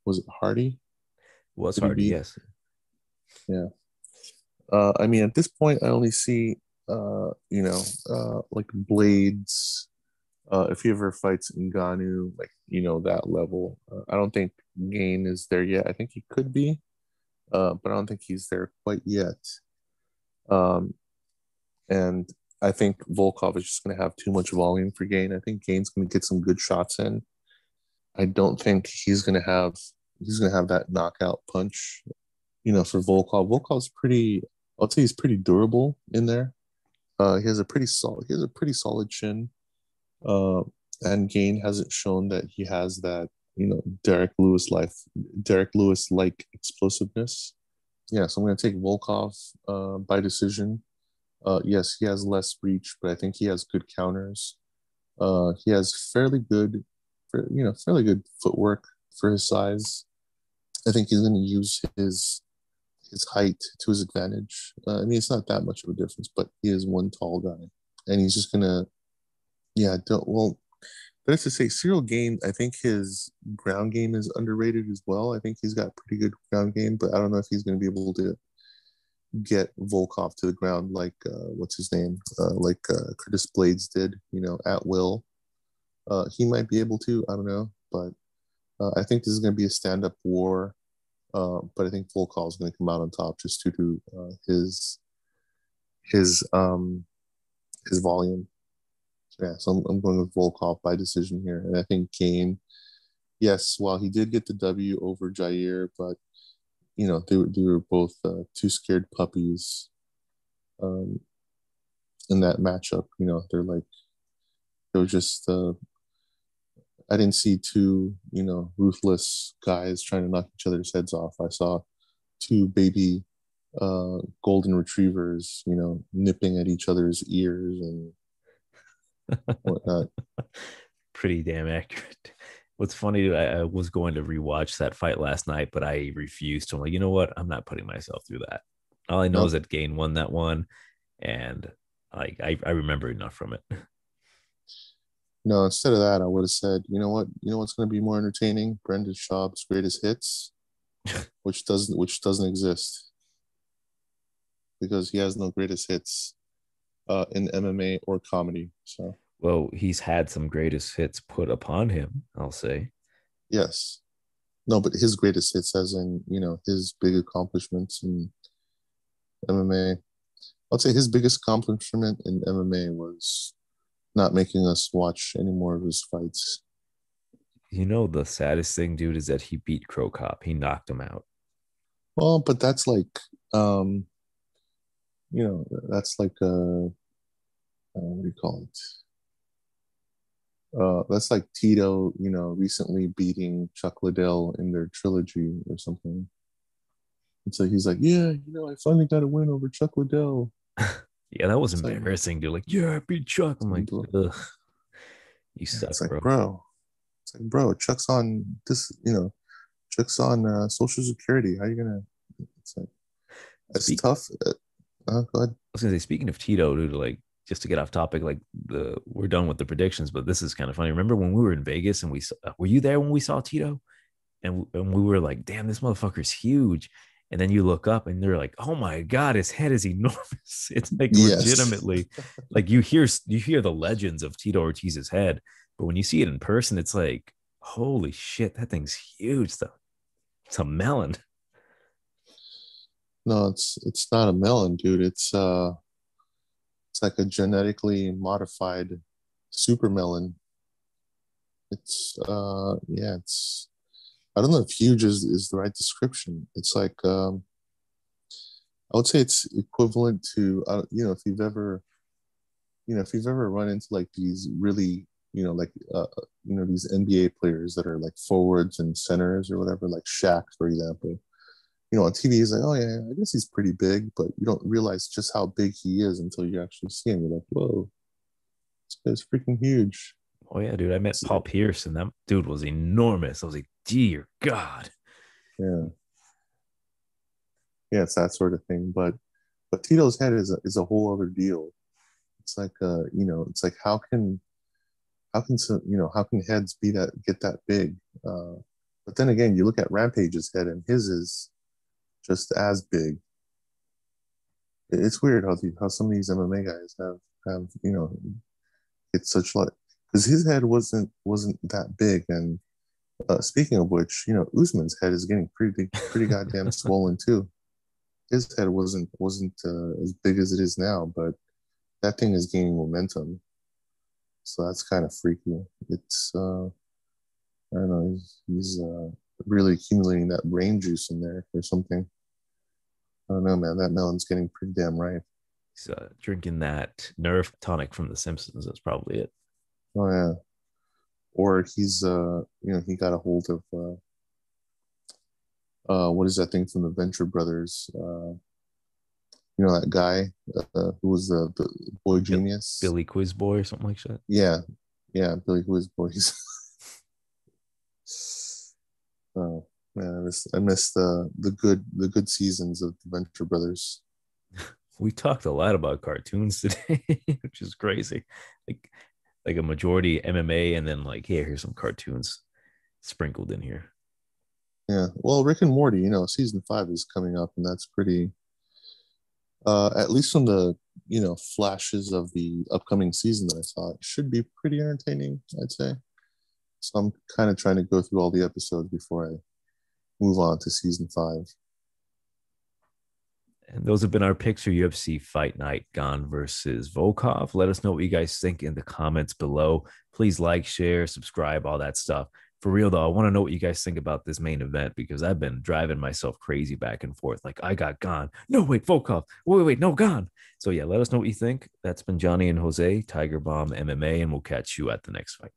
it Hardy? Was Did he Hardy, beat? yes. Yeah. I mean, at this point, I only see, like Blades. If he ever fights Ngannou, like, that level. I don't think Gane is there yet. I think he could be, but I don't think he's there quite yet. Um, and I think Volkov is just going to have too much volume for Gane. I think Gane's going to get some good shots in. I don't think he's going to have that knockout punch. For Volkov, Volkov's pretty. I'll say he's pretty durable in there. He has a pretty solid chin. Uh, and Gane hasn't shown that he has that, Derek Lewis like explosiveness. Yeah, so I'm going to take Volkov by decision. Yes, he has less reach, but I think he has good counters. He has fairly good footwork for his size. I think he's going to use his height to his advantage. I mean, it's not that much of a difference, but he is one tall guy, and he's just gonna, yeah. Don't well, but it's to say, Ciryl Gane. I think his ground game is underrated as well. I think he's got pretty good ground game, but I don't know if he's going to be able to get Volkov to the ground like what's his name, Curtis Blades did, at will. He might be able to. I don't know, but I think this is going to be a stand-up war. But I think Volkov is going to come out on top just due to his his volume. Yeah, so I'm going with Volkov by decision here. And I think Gane, yes, while he did get the W over Jair, but they were both two scared puppies um, in that matchup. They were just I didn't see two ruthless guys trying to knock each other's heads off. I saw two baby golden retrievers, nipping at each other's ears and whatnot. Pretty damn accurate. What's funny, I was going to rewatch that fight last night, but I refused. I'm like, you know what? I'm not putting myself through that. All I know is No, that Gane won that one, and I remember enough from it. no. Instead of that, I would have said, you know what? You know what's going to be more entertaining? Brendan Schaub's greatest hits, which doesn't exist because he has no greatest hits in MMA or comedy. So Well, he's had some greatest hits put upon him, I'll say. yes, no, but his greatest hits, as in his big accomplishments in MMA. I'd say his biggest accomplishment in MMA was not making us watch any more of his fights. The saddest thing, dude, is that he beat Crow Cop. He knocked him out. Well, but that's like, um, that's like what do you call it? That's like Tito, recently beating Chuck Liddell in their trilogy or something. It's like he's like, yeah, I finally got a win over Chuck Liddell. Yeah, that was It's like, embarrassing, dude. Like, yeah, I beat Chuck. I'm like, ugh, you yeah, suck, it's like, bro. bro, Chuck's on this, Chuck's on Social Security. How you gonna? It's like it's Speak tough. Go ahead. was gonna say, speaking of Tito, dude, like just to get off topic, like we're done with the predictions, but this is kind of funny. Remember when we were in Vegas and were you there when we saw Tito? And we were like, damn, this motherfucker's huge. And then you look up and they're like, oh my God, his head is enormous. It's like Yes. legitimately like you hear the legends of Tito Ortiz's head, but when you see it in person, it's like, holy shit, that thing's huge though. It's a melon. No, it's not a melon, dude. It's like a genetically modified super melon. It's yeah, it's I don't know if huge is the right description. It's like I would say it's equivalent to if you've ever run into like these really like these NBA players that are like forwards and centers or whatever, like Shaq, for example. On TV, he's like, oh yeah, I guess he's pretty big, but you don't realize just how big he is until you actually see him. You're like, whoa, this guy's freaking huge. Oh yeah, dude. I met It's, Paul Pierce and that dude was enormous. I was like, dear God. yeah, yeah, it's that sort of thing. But Tito's head is a whole other deal. It's like it's like how can heads be that get that big? But then again, you look at Rampage's head and his is just as big. It's weird how some of these MMA guys have it's such like because his head wasn't that big. And speaking of which, Usman's head is getting pretty goddamn swollen too. His head wasn't as big as it is now, but that thing is gaining momentum. So that's kind of freaky. It's I don't know. He's really accumulating that brain juice in there or something. I don't know, man. That melon's getting pretty damn ripe. He's drinking that Nerf tonic from The Simpsons. That's probably it. Oh yeah. Or he's he got a hold of what is that thing from the Venture Brothers? That guy who was the boy genius. Billy Quiz Boy or something like that. Yeah, yeah, Billy who is boys. Oh man, I miss the good seasons of the Venture Brothers. We talked a lot about cartoons today, which is crazy. Like like a majority MMA and then like, yeah, here's some cartoons sprinkled in here. Yeah, well, Rick and Morty, season 5 is coming up, and that's pretty. At least from the flashes of the upcoming season that I saw, it should be pretty entertaining, I'd say. So I'm kind of trying to go through all the episodes before I move on to season 5. And those have been our picks for UFC Fight Night Gane versus Volkov. Let us know what you guys think in the comments below. Please like, share, subscribe, all that stuff. For real though, I want to know what you guys think about this main event because I've been driving myself crazy back and forth. Like I got Gane. No, wait, Volkov. Wait, no, Gane. So yeah, let us know what you think. That's been Johnny and Jose, Tiger Bomb MMA, and we'll catch you at the next fight.